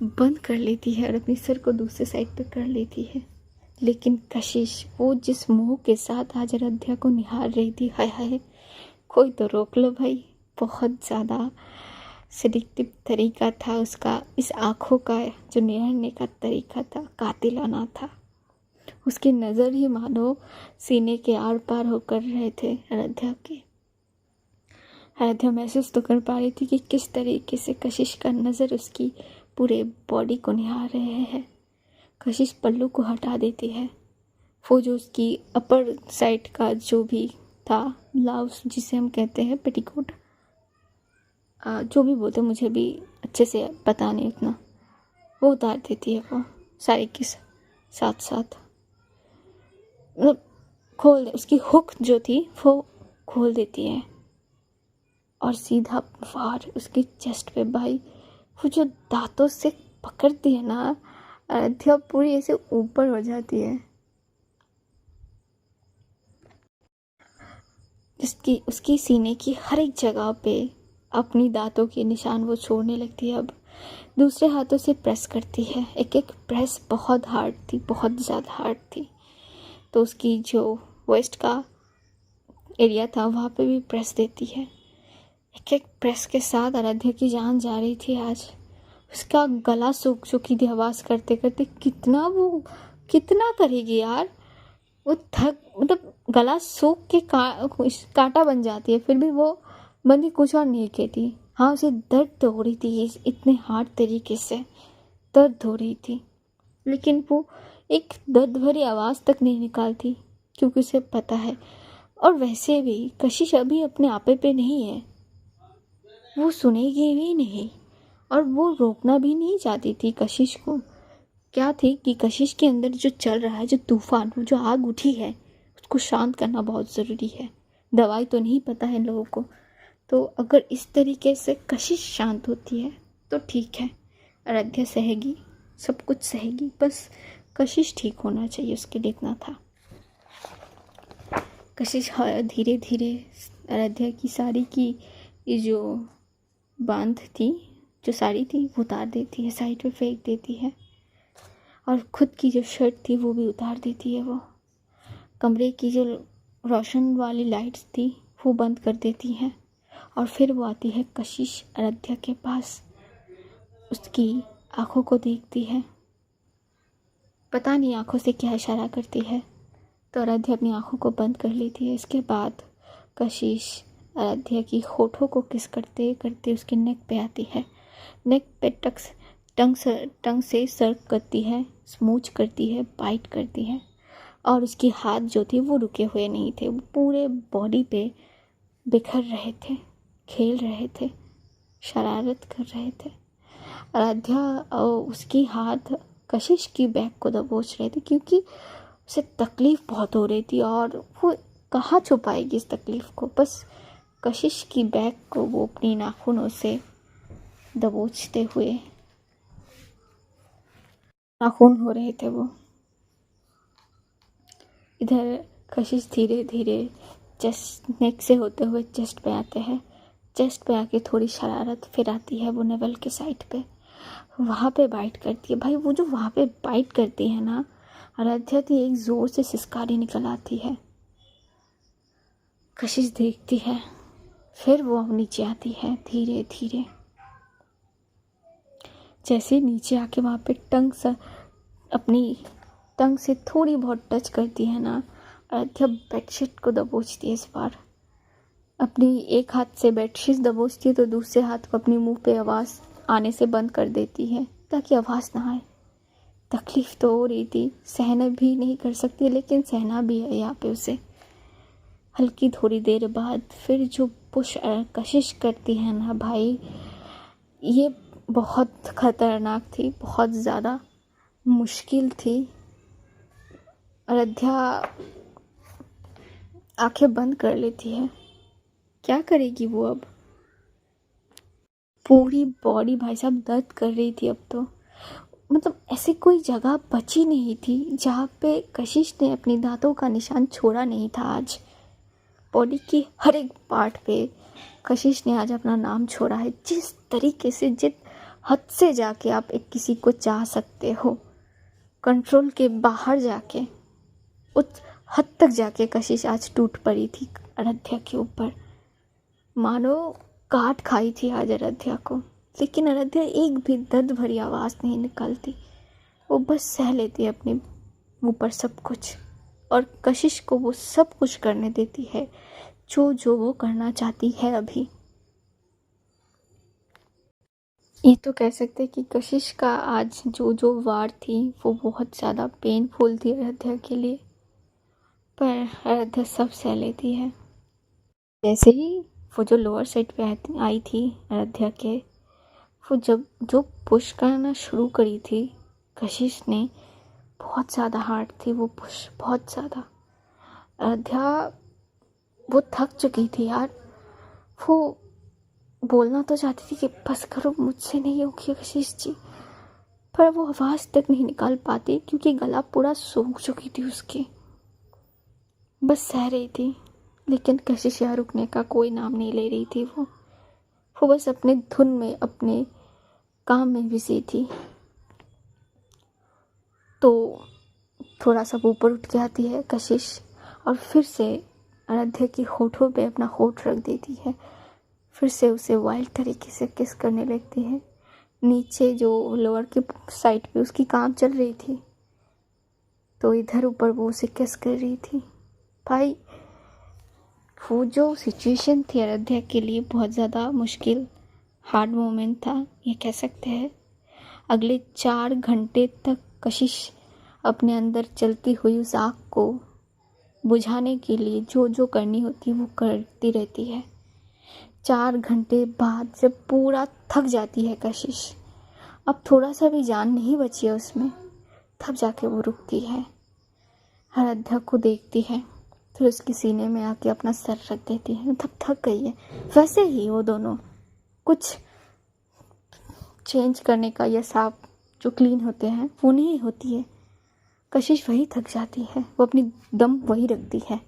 बंद कर लेती है और अपनी सर को दूसरे साइड पे कर लेती है। लेकिन कशिश वो जिस मुंह के साथ आज आराध्या को निहार रही थी, हाय हाय, कोई तो रोक लो भाई। बहुत ज़्यादा सेडिक्टिव तरीका था उसका, इस आँखों का जो निहारने का तरीका था कातिलाना था। उसकी नज़र ही मानो सीने के आर पार होकर रहे थे आराध्या के। आराध्या महसूस तो कर पा रही थी कि किस तरीके से कशिश का नज़र उसकी पूरे बॉडी को निहार रहे हैं। कशिश पल्लू को हटा देती है। वो जो उसकी अपर साइड का जो भी था, ब्लाउज जिसे हम कहते हैं, पेटीकोट, जो भी बोलते हैं, मुझे भी अच्छे से पता नहीं उतना, वो उतार देती है। वो साड़ी के साथ साथ मतलब खोल दे, उसकी हुक जो थी वो खोल देती है और सीधा वार उसकी चेस्ट पे। भाई वो जो दांतों से पकड़ती है ना, आराध्या पूरी ऐसे ऊपर हो जाती है। उसकी सीने की हर एक जगह पे अपनी दांतों के निशान वो छोड़ने लगती है। अब दूसरे हाथों से प्रेस करती है। एक एक प्रेस बहुत हार्ड थी, बहुत ज़्यादा हार्ड थी। तो उसकी जो वेस्ट का एरिया था वहाँ पे भी प्रेस देती है। एक एक प्रेस के साथ आराध्या की जान जा रही थी आज। उसका गला सूख चुकी थी आवाज़ करते करते। कितना करेगी यार, वो थक, मतलब गला सूख के कांटा बन जाती है, फिर भी वो बंदी कुछ और नहीं कहती। हाँ, उसे दर्द हो रही थी, इतने हार्ड तरीके से दर्द हो रही थी, लेकिन वो एक दर्द भरी आवाज़ तक नहीं निकालती, क्योंकि उसे पता है। और वैसे भी कशिश अभी अपने आपे पे नहीं है, वो सुनेगी भी नहीं और वो रोकना भी नहीं चाहती थी कशिश को। क्या थी कि कशिश के अंदर जो चल रहा है, जो तूफान, वो जो आग उठी है, खुद को शांत करना बहुत ज़रूरी है। दवाई तो नहीं पता है इन लोगों को, तो अगर इस तरीके से कशिश शांत होती है तो ठीक है, आराध्या सहेगी, सब कुछ सहेगी, बस कशिश ठीक होना चाहिए, उसके लिए इतना था। कशिश धीरे धीरे आराध्या की साड़ी की ये जो बांध थी, जो साड़ी थी, वो उतार देती है, साइड पे फेंक देती है, और खुद की जो शर्ट थी वो भी उतार देती है। वो कमरे की जो रोशन वाली लाइट्स थी वो बंद कर देती है, और फिर वो आती है कशिश आराध्या के पास, उसकी आँखों को देखती है, पता नहीं आँखों से क्या इशारा करती है, तो आराध्या अपनी आँखों को बंद कर लेती है। इसके बाद कशिश आराध्या की होठों को किस करते करते उसके नेक पे आती है, नेक पे टंग से सर्व करती है, स्मूच करती है, बाइट करती है, और उसकी हाथ जो थे वो रुके हुए नहीं थे, वो पूरे बॉडी पे बिखर रहे थे, खेल रहे थे, शरारत कर रहे थे। आराध्या और उसकी हाथ कशिश की बैग को दबोच रहे थे, क्योंकि उसे तकलीफ़ बहुत हो रही थी और वो कहाँ छुपाएगी इस तकलीफ़ को। बस कशिश की बैग को वो अपनी नाखूनों से दबोचते हुए, नाखून हो रहे थे वो। इधर कशिश धीरे धीरे चेस्ट, नेक से होते हुए चेस्ट पे आते हैं, चेस्ट पे आके थोड़ी शरारत, फिर आती है वो नेवल के साइड पे, वहाँ पे बाइट करती है। भाई वो जो वहाँ पे बाइट करती है ना आराध्या, थी एक ज़ोर से सिसकारी निकल आती है। कशिश देखती है, फिर वो नीचे आती है धीरे धीरे। जैसे नीचे आके वहाँ पे अपनी टंग से थोड़ी बहुत टच करती है ना, आराध्या बेडशीट को दबोचती है। इस बार अपनी एक हाथ से बेडशीट दबोचती है, तो दूसरे हाथ को अपनी मुंह पे आवाज़ आने से बंद कर देती है, ताकि आवाज़ ना आए। तकलीफ़ तो हो रही थी, सहना भी नहीं कर सकती, लेकिन सहना भी है यहाँ पे उसे। हल्की थोड़ी देर बाद फिर जो पुश कशिश करती है ना भाई, ये बहुत ख़तरनाक थी, बहुत ज़्यादा मुश्किल थी। आराध्या आंखें बंद कर लेती है, क्या करेगी वो अब। पूरी बॉडी भाई साहब दर्द कर रही थी अब तो, मतलब ऐसी कोई जगह बची नहीं थी जहाँ पे कशिश ने अपने दांतों का निशान छोड़ा नहीं था। आज बॉडी की हर एक पार्ट पे कशिश ने आज अपना नाम छोड़ा है। जिस तरीके से, जिस हद से जाके आप एक किसी को चाह सकते हो, कंट्रोल के बाहर जाके, उस हद तक जाके कशिश आज टूट पड़ी थी आराध्या के ऊपर। मानो काट खाई थी आज आराध्या को, लेकिन आराध्या एक भी दर्द भरी आवाज़ नहीं निकालती, वो बस सह लेती है अपने ऊपर सब कुछ, और कशिश को वो सब कुछ करने देती है जो वो करना चाहती है अभी। ये तो कह सकते हैं कि कशिश का आज जो वार थी वो बहुत ज़्यादा पेनफुल थी आराध्या के लिए, पर आराध्या सब सह लेती है। जैसे ही वो जो लोअर साइड पे आई थी आराध्या के, वो जब जो पुश करना शुरू करी थी कशिश ने, बहुत ज़्यादा हार्ड थी वो पुश, बहुत ज़्यादा। आराध्या वो थक चुकी थी यार, वो बोलना तो चाहती थी कि बस करो, मुझसे नहीं होगी कशिश जी, पर वो आवाज़ तक नहीं निकाल पाती क्योंकि गला पूरा सूख चुकी थी उसकी। बस सह रही थी, लेकिन कशिश यहाँ रुकने का कोई नाम नहीं ले रही थी। वो बस अपने धुन में, अपने काम में बिजी थी। तो थोड़ा सा ऊपर उठ के आती है कशिश, और फिर से आराध्या की होठों पे अपना होठ रख देती है, फिर से उसे वाइल्ड तरीके से किस करने लगती है। नीचे जो लोअर की साइड पे उसकी काम चल रही थी, तो इधर ऊपर वो उसे किस कर रही थी। भाई वो जो सिचुएशन थी आराध्या के लिए बहुत ज़्यादा मुश्किल, हार्ड मोमेंट था, ये कह सकते हैं। अगले 4 घंटे तक कशिश अपने अंदर चलती हुई उस आग को बुझाने के लिए जो करनी होती है वो करती रहती है। 4 घंटे बाद जब पूरा थक जाती है कशिश, अब थोड़ा सा भी जान नहीं बची है उसमें, तब जाके वो रुकती है, आराध्या को देखती है, फिर उसके सीने में आके अपना सर रख देती है। तब थक गई है। वैसे ही वो दोनों कुछ चेंज करने का या साफ जो क्लीन होते हैं वो नहीं होती है। कशिश वही थक जाती है। वो अपनी दम वही रखती है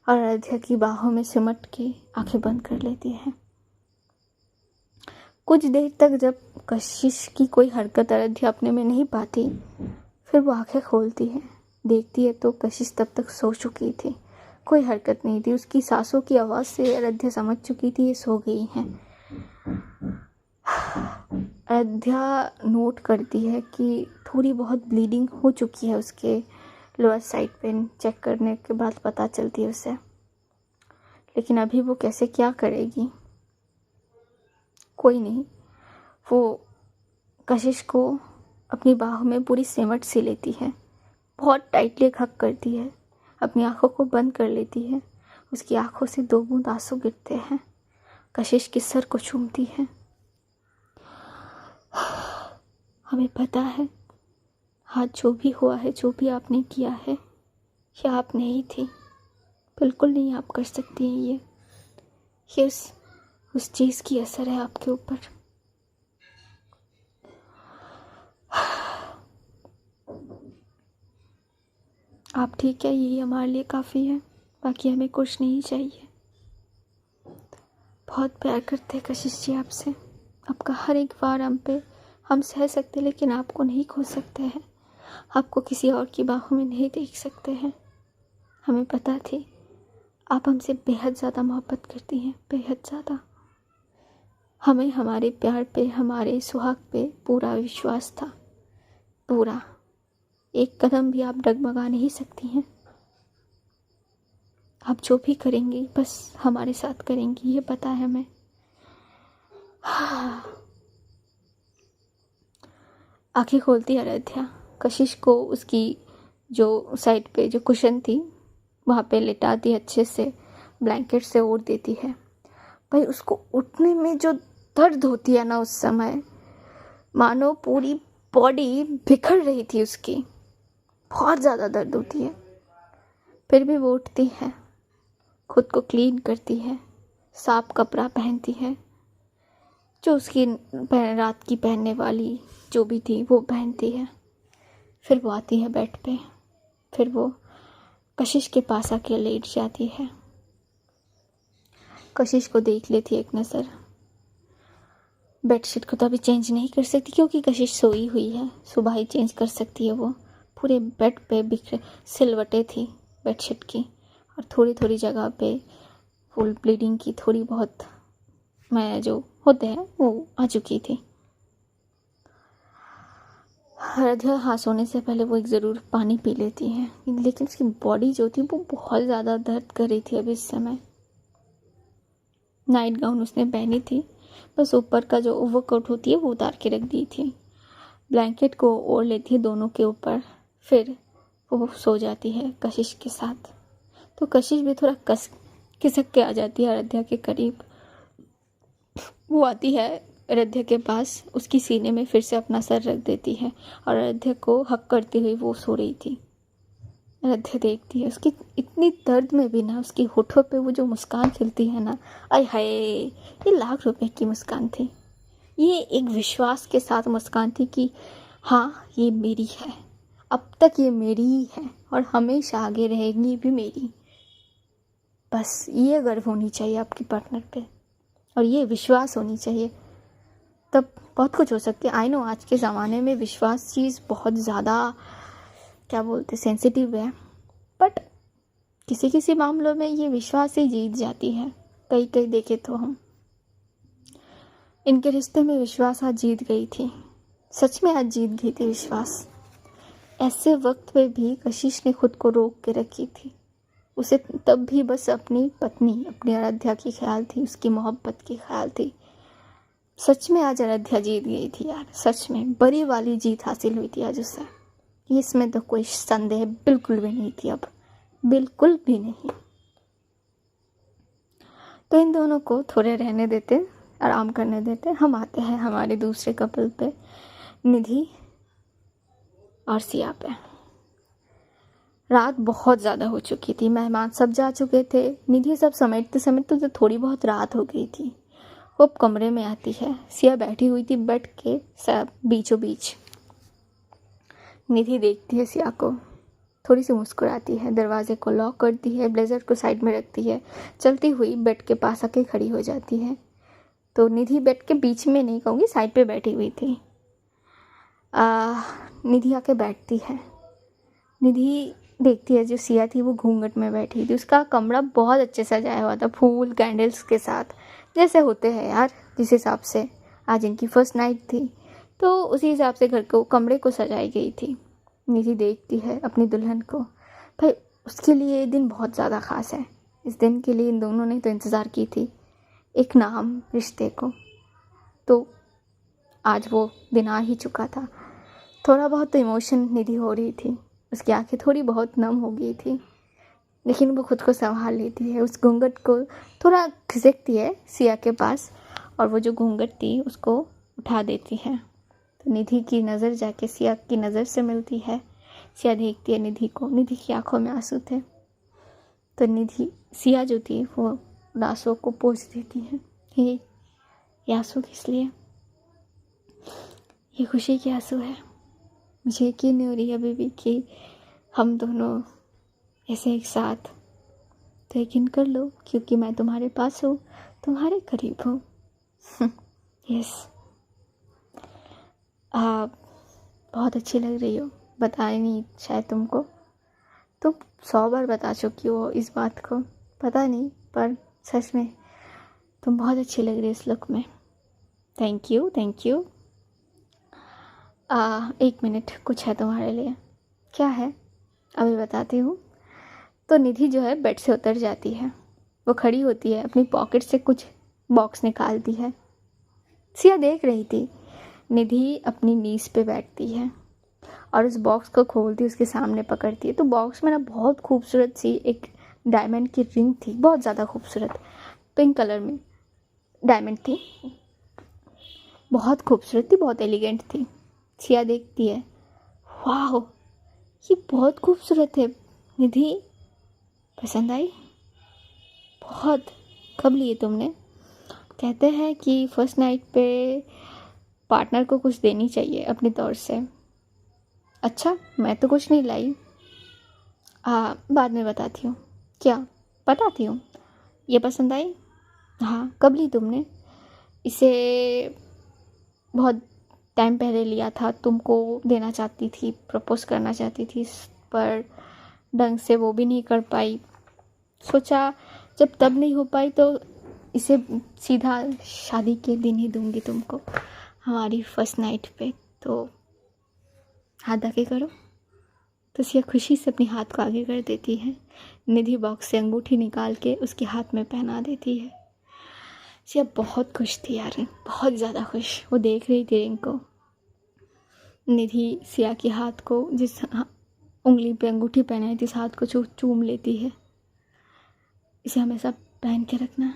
और आराध्या की बाहों में सिमट के आंखें बंद कर लेती है। कुछ देर तक जब कशिश की कोई हरकत आराध्या अपने में नहीं पाती, फिर वो आंखें खोलती है। देखती है तो कशिश तब तक सो चुकी थी। कोई हरकत नहीं थी। उसकी सांसों की आवाज़ से आराध्या समझ चुकी थी ये सो गई हैं। आराध्या नोट करती है कि थोड़ी बहुत ब्लीडिंग हो चुकी है उसके लोअर साइड पे। चेक करने के बाद पता चलती है उसे, लेकिन अभी वो कैसे क्या करेगी। कोई नहीं, वो कशिश को अपनी बाहों में पूरी सिमट सी लेती है। बहुत टाइटली हग करती है। अपनी आंखों को बंद कर लेती है। उसकी आंखों से 2 बूंद आंसू गिरते हैं। कशिश के सर को चूमती है। हमें पता है आज जो भी हुआ है, जो भी आपने किया है, ये आप नहीं थी। बिल्कुल नहीं आप कर सकती हैं ये उस चीज़ की असर है आपके ऊपर। आप ठीक है, यही हमारे लिए काफ़ी है। बाकी हमें कुछ नहीं चाहिए। बहुत प्यार करते हैं कशिश जी आपसे। आपका हर एक वार हम सह सकते, लेकिन आपको नहीं खो सकते हैं। आपको किसी और की बाहों में नहीं देख सकते हैं। हमें पता थी आप हमसे बेहद ज़्यादा मोहब्बत करती हैं, बेहद ज़्यादा। हमें हमारे प्यार पे, हमारे सुहाग पे पूरा विश्वास था, पूरा। एक कदम भी आप डगमगा नहीं सकती हैं। आप जो भी करेंगी बस हमारे साथ करेंगी, ये पता है हमें। आंखें खोलती आराध्या कशिश को उसकी जो साइड पे जो कुशन थी वहाँ पे लिटाती, अच्छे से ब्लैंकेट से ओढ़ देती है। भाई उसको उठने में जो दर्द होती है ना उस समय, मानो पूरी बॉडी बिखर रही थी उसकी। बहुत ज़्यादा दर्द होती है। फिर भी वो उठती है, खुद को क्लीन करती है, साफ कपड़ा पहनती है, जो उसकी रात की पहनने वाली जो भी थी वो पहनती है। फिर वो आती है बेड पे। फिर वो कशिश के पास आके लेट जाती है। कशिश को देख लेती है एक नज़र। बेडशीट को तो अभी चेंज नहीं कर सकती क्योंकि कशिश सोई हुई है। सुबह ही चेंज कर सकती है वो। पूरे बेड पे बिखरे सिलवटें थी बेडशीट की, और थोड़ी थोड़ी जगह पे फुल ब्लीडिंग की थोड़ी बहुत मैं जो होते हैं वो आ चुकी थी। आराध्या हाँ सोने से पहले वो एक ज़रूर पानी पी लेती है, लेकिन उसकी बॉडी जो थी वो बहुत ज़्यादा दर्द कर रही थी अभी इस समय। नाइट गाउन उसने पहनी थी, बस ऊपर का जो ओवरकोट होती है वो उतार के रख दी थी। ब्लैंकेट को ओढ़ लेती है दोनों के ऊपर। फिर वो सो जाती है कशिश के साथ। तो कशिश भी थोड़ा खिसक के आ जाती है आराध्या के करीब। वो आती है आराध्या के पास, उसकी सीने में फिर से अपना सर रख देती है और आराध्या को हक करती हुई वो सो रही थी। आराध्या देखती है, उसकी इतनी दर्द में भी ना उसकी होठों पे वो जो मुस्कान खिलती है ना, आय हाय, ये लाख रुपए की मुस्कान थी। ये एक विश्वास के साथ मुस्कान थी कि हाँ ये मेरी है, अब तक ये मेरी ही है और हमेशा आगे रहेगी भी मेरी। बस ये गर्व होनी चाहिए आपकी पार्टनर पे और ये विश्वास होनी चाहिए, तब बहुत कुछ हो सकती है। आई नो आज के ज़माने में विश्वास चीज़ बहुत ज़्यादा क्या बोलते सेंसिटिव है, बट किसी किसी मामलों में ये विश्वास ही जीत जाती है। कई कई देखे तो हम इनके रिश्ते में विश्वास आज जीत गई थी। सच में आज जीत गई थी विश्वास। ऐसे वक्त पे भी कशिश ने खुद को रोक के रखी थी। उसे तब भी बस अपनी पत्नी, अपनी आराध्या की ख्याल थी, उसकी मोहब्बत की ख्याल थी। सच में आज आराध्या जीत गई थी यार। सच में बड़ी वाली जीत हासिल हुई थी आज उसे। इसमें तो कोई संदेह बिल्कुल भी नहीं थी, अब बिल्कुल भी नहीं। तो इन दोनों को थोड़े रहने देते, आराम करने देते। हम आते हैं हमारे दूसरे कपल पे, निधि और सिया पे। रात बहुत ज़्यादा हो चुकी थी, मेहमान सब जा चुके थे। निधि सब समेटते समेटते तो थोड़ी बहुत रात हो गई थी। वो अब कमरे में आती है। सिया बैठी हुई थी बेड के सब बीचों बीच। निधि देखती है सिया को, थोड़ी सी मुस्कुराती है, दरवाजे को लॉक करती है, ब्लेज़र को साइड में रखती है, चलती हुई बेड के पास आके खड़ी हो जाती है। तो निधि बेड के बीच में नहीं कहूँगी, साइड पे बैठी हुई थी। निधि आके बैठती है। निधि देखती है जो सिया थी वो घूंघट में बैठी थी। उसका कमरा बहुत अच्छे से सजाया हुआ था, फूल कैंडल्स के साथ, जैसे होते हैं यार जिस हिसाब से आज इनकी फर्स्ट नाइट थी, तो उसी हिसाब से घर को कमरे को सजाई गई थी। निधि देखती है अपनी दुल्हन को। भाई उसके लिए ये दिन बहुत ज़्यादा ख़ास है। इस दिन के लिए इन दोनों ने तो इंतज़ार की थी, एक नाम रिश्ते को। तो आज वो दिन आ ही चुका था। थोड़ा बहुत तो इमोशन निधि हो रही थी, उसकी आंखें थोड़ी बहुत नम हो गई थी, लेकिन वो खुद को संभाल लेती है। उस घूंघट को थोड़ा खिसकती है सिया के पास, और वो जो घूंघट थी उसको उठा देती है। तो निधि की नज़र जाके सिया की नज़र से मिलती है। सिया देखती है निधि को, निधि की आंखों में आंसू थे। तो निधि सिया जो थी वो आंसू को पोंछ देती है। ये आंसू किस लिए? ये खुशी के आंसू है। मुझे यकीन नहीं हो रही अभी भी कि हम दोनों ऐसे एक साथ। तो यकीन कर लो, क्योंकि मैं तुम्हारे पास हूँ, तुम्हारे करीब हूँ। यस, आप बहुत अच्छी लग रही हो। बताया नहीं शायद तुमको, तुम 100 बार बता चुकी हो इस बात को, पता नहीं, पर सच में तुम बहुत अच्छी लग रही हो इस लुक में। Thank you, thank you. 1 minute, कुछ है तुम्हारे लिए। क्या है? अभी बताती हूँ। तो निधि जो है बेड से उतर जाती है। वो खड़ी होती है, अपनी पॉकेट से कुछ बॉक्स निकालती है। सिया देख रही थी। निधि अपनी नीज पे बैठती है और उस बॉक्स को खोलती, उसके सामने पकड़ती है। तो बॉक्स में ना बहुत खूबसूरत सी एक डायमंड की रिंग थी, बहुत ज़्यादा खूबसूरत, पिंक कलर में डायमंड थी। बहुत खूबसूरत थी, बहुत एलिगेंट थी। सिया देखती है, वाह ये बहुत खूबसूरत है। निधि पसंद आई? बहुत। कब लिए तुमने? कहते हैं कि फर्स्ट नाइट पे पार्टनर को कुछ देनी चाहिए अपनी तौर से। अच्छा, मैं तो कुछ नहीं लाई। बाद में बताती हूँ। क्या? बताती हूँ। ये पसंद आई? हाँ। कब ली तुमने इसे? बहुत टाइम पहले लिया था, तुमको देना चाहती थी, प्रपोज करना चाहती थी, पर ढंग से वो भी नहीं कर पाई। सोचा जब तब नहीं हो पाई तो इसे सीधा शादी के दिन ही दूंगी तुमको, हमारी फर्स्ट नाइट पे। तो हाथ आगे करो। तो सिया खुशी से अपने हाथ को आगे कर देती है। निधि बॉक्स से अंगूठी निकाल के उसके हाथ में पहना देती है। सिया बहुत खुश थी यार, बहुत ज़्यादा खुश। वो देख रही थी रिंग को। निधि सिया के हाथ को, जिस उंगली पे अंगूठी पहनाई थी, इस हाथ को चूम लेती है। इसे हमेशा पहन के रखना।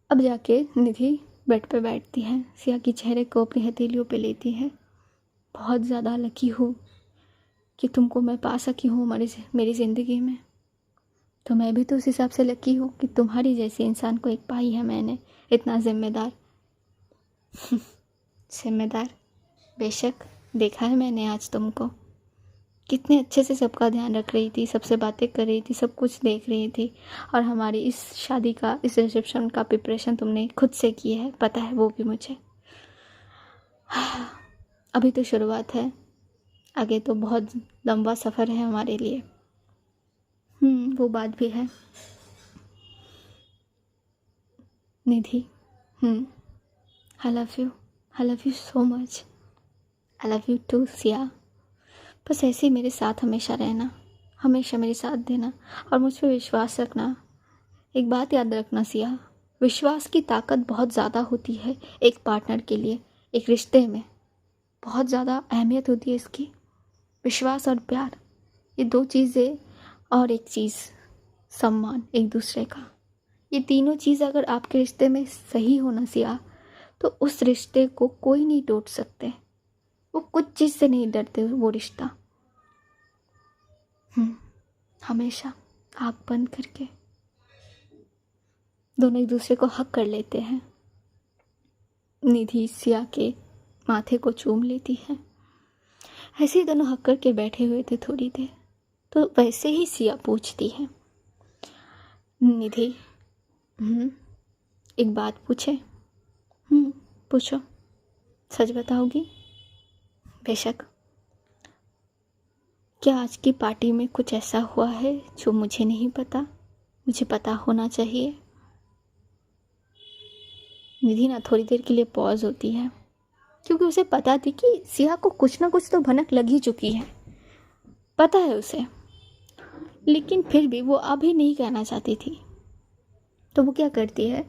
अब जाके निधि बेड पे बैठती है, सिया के चेहरे को अपनी हथेलियों पे लेती है। बहुत ज़्यादा लकी हूँ कि तुमको मैं पा सकी हूँ मेरी ज़िंदगी में। तो मैं भी तो उस हिसाब से लकी हूँ कि तुम्हारी जैसे इंसान को एक पाई है मैंने, इतना ज़िम्मेदार। जिम्मेदार, बेशक। देखा है मैंने आज तुमको, कितने अच्छे से सबका ध्यान रख रही थी, सबसे बातें कर रही थी, सब कुछ देख रही थी। और हमारी इस शादी का, इस रिसेप्शन का प्रिपरेशन तुमने खुद से की है, पता है वो भी मुझे। अभी तो शुरुआत है, आगे तो बहुत लंबा सफ़र है हमारे लिए। वो बात भी है। Nidhi, I love you so much. I love you too Siya. बस ऐसे ही मेरे साथ हमेशा रहना, हमेशा मेरे साथ देना और मुझ पर विश्वास रखना। एक बात याद रखना सिया, विश्वास की ताकत बहुत ज़्यादा होती है एक पार्टनर के लिए, एक रिश्ते में बहुत ज़्यादा अहमियत होती है इसकी। विश्वास और प्यार, ये 2 चीज़ें, और एक चीज़ सम्मान एक दूसरे का। ये तीनों चीज़ अगर आपके रिश्ते में सही होना सिया, तो उस रिश्ते को कोई नहीं तोड़ सकते। वो कुछ चीज़ से नहीं डरते वो रिश्ता। हमेशा आँख बंद करके दोनों एक दूसरे को हक कर लेते हैं। निधि सिया के माथे को चूम लेती है। ऐसे ही दोनों हक करके बैठे हुए थे थोड़ी देर, तो वैसे ही सिया पूछती है, निधि एक बात पूछे? पूछो। सच बताओगी? बेशक। क्या आज की पार्टी में कुछ ऐसा हुआ है जो मुझे नहीं पता, मुझे पता होना चाहिए? निधि ना थोड़ी देर के लिए पॉज होती है, क्योंकि उसे पता थी कि सिया को कुछ ना कुछ तो भनक लग ही चुकी है, पता है उसे, लेकिन फिर भी वो अभी नहीं कहना चाहती थी। तो वो क्या करती है,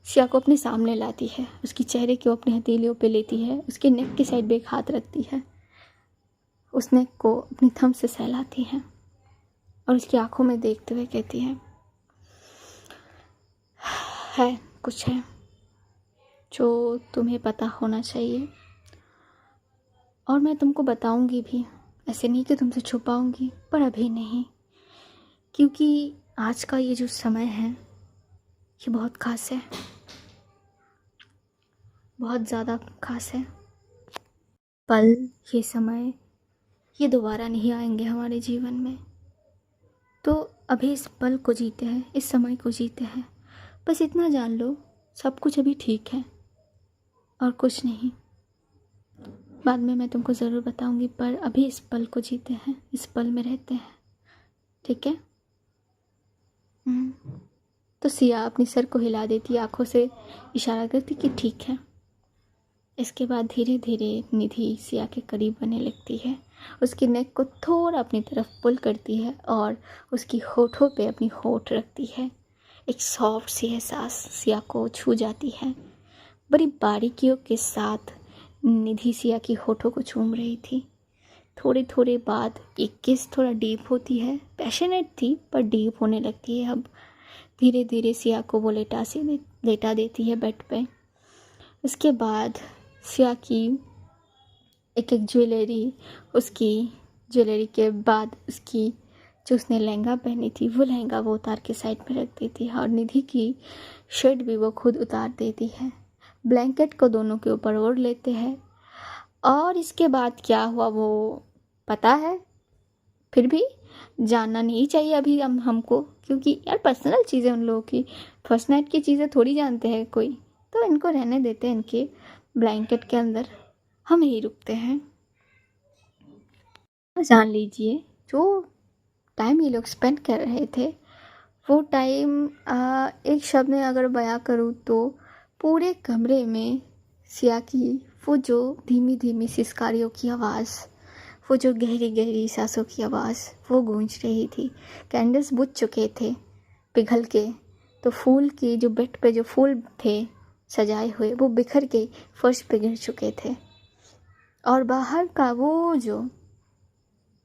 सिया को अपने सामने लाती है, उसकी चेहरे को अपनी हथेलियों पे लेती है, उसके नेक की साइड पे एक हाथ रखती है, उस नेक को अपनी थंब से सहलाती है और उसकी आंखों में देखते हुए कहती है कुछ है जो तुम्हें पता होना चाहिए, और मैं तुमको बताऊंगी भी। ऐसे नहीं कि तुमसे छुपाऊंगी, पर अभी नहीं, क्योंकि आज का ये जो समय है ये बहुत खास है, बहुत ज़्यादा खास है। पल, ये समय, ये दोबारा नहीं आएंगे हमारे जीवन में। तो अभी इस पल को जीते हैं, इस समय को जीते हैं। बस इतना जान लो, सब कुछ अभी ठीक है और कुछ नहीं। बाद में मैं तुमको ज़रूर बताऊंगी, पर अभी इस पल को जीते हैं, इस पल में रहते हैं, ठीक है? तो सिया अपनी सर को हिला देती, आंखों से इशारा करती कि ठीक है। इसके बाद धीरे धीरे निधि सिया के करीब बनने लगती है, उसकी नेक को थोड़ा अपनी तरफ पुल करती है और उसकी होठों पे अपनी होठ रखती है। एक सॉफ्ट सी एहसास सिया को छू जाती है। बड़ी बारीकियों के साथ निधि सिया की होठों को चूम रही थी। थोड़े थोड़े बाद एक किस थोड़ा डीप होती है, पैशनेट थी पर डीप होने लगती है। अब धीरे धीरे सिया को वो लेटा देती है बेड पे। उसके बाद सिया की एक ज्वेलरी, उसकी ज्वेलरी के बाद उसकी जो उसने लहंगा पहनी थी वो लहंगा वो उतार के साइड में रख देती है और निधि की शर्ट भी वो खुद उतार देती है। ब्लैंकेट को दोनों के ऊपर ओढ़ लेते हैं। और इसके बाद क्या हुआ वो पता है, फिर भी जानना नहीं चाहिए अभी हमको, क्योंकि यार पर्सनल चीज़ें उन लोगों की, फर्स्ट नाइट की चीज़ें थोड़ी जानते हैं कोई, तो इनको रहने देते हैं इनके ब्लैंकेट के अंदर। हम यही रुकते हैं। जान लीजिए जो टाइम ये लोग स्पेंड कर रहे थे वो टाइम एक शब्द में अगर बयां करूँ तो पूरे कमरे में सिया की वो जो धीमी धीमी सिसकारियों की आवाज़, वो जो गहरी गहरी सांसों की आवाज़ वो गूंज रही थी। कैंडल्स बुझ चुके थे पिघल के, तो फूल की जो बेड पे जो फूल थे सजाए हुए वो बिखर के फर्श पे गिर चुके थे। और बाहर का वो जो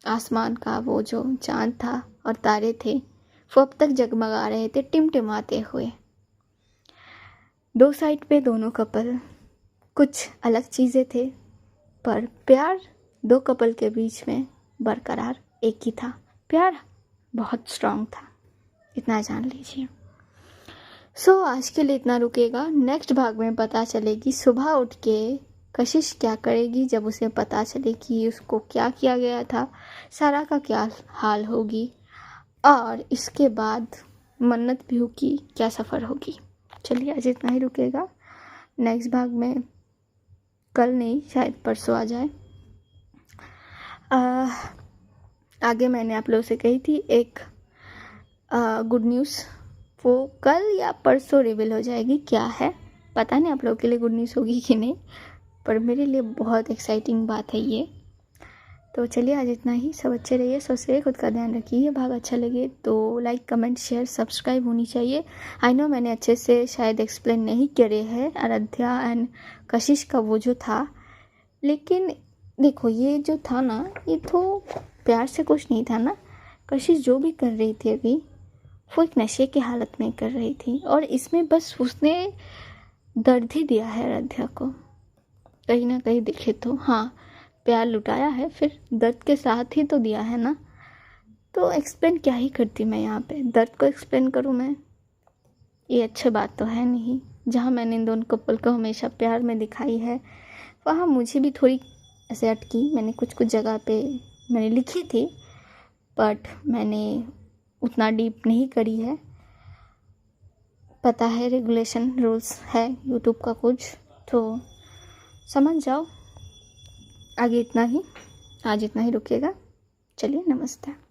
आसमान का वो जो चांद था और तारे थे वो अब तक जगमगा रहे थे टिमटिमाते हुए। दो साइड पे दोनों कपल, कुछ अलग चीज़ें थे पर प्यार दो कपल के बीच में बरकरार एक ही था। प्यार बहुत स्ट्रांग था, इतना जान लीजिए। आज के लिए इतना रुकेगा। नेक्स्ट भाग में पता चलेगी सुबह उठ के कशिश क्या करेगी जब उसे पता चले कि उसको क्या किया गया था, सारा का क्या हाल होगी, और इसके बाद मन्नत बिहू की क्या सफ़र होगी। चलिए आज इतना ही रुकेगा। नेक्स्ट भाग में कल नहीं शायद परसों आ जाए। आगे मैंने आप लोगों से कही थी एक गुड न्यूज़, वो कल या परसों रिवील हो जाएगी। क्या है पता नहीं आप लोगों के लिए गुड न्यूज़ होगी कि नहीं, पर मेरे लिए बहुत एक्साइटिंग बात है ये। तो चलिए आज इतना ही। सब अच्छे रहिए, स्वस्थ रहिए, खुद का ध्यान रखिए। भाग अच्छा लगे तो लाइक कमेंट शेयर सब्सक्राइब होनी चाहिए। आई नो मैंने अच्छे से शायद एक्सप्लेन नहीं करे है आराध्या एंड कशिश का वो जो था, लेकिन देखो ये जो था ना ये तो प्यार से कुछ नहीं था ना। कशिश जो भी कर रही थी अभी वो एक नशे की हालत में कर रही थी, और इसमें बस उसने दर्द ही दिया है आराध्या को कहीं ना कहीं दिखे तो। हाँ प्यार लुटाया है फिर दर्द के साथ ही तो दिया है ना। तो तो एक्सप्लेन क्या ही करती मैं यहाँ पे, दर्द को एक्सप्लेन करूँ मैं? ये अच्छी बात तो है नहीं। जहाँ मैंने इन दोनों कपल को हमेशा प्यार में दिखाई है, वहाँ मुझे भी थोड़ी ऐसे अटकी। मैंने कुछ कुछ जगह पे मैंने लिखी थी, बट मैंने उतना डीप नहीं करी है। पता है रेगुलेशन रूल्स है यूट्यूब का कुछ, तो समझ जाओ। आगे इतना ही, आज इतना ही रुकेगा। चलिए, नमस्ते।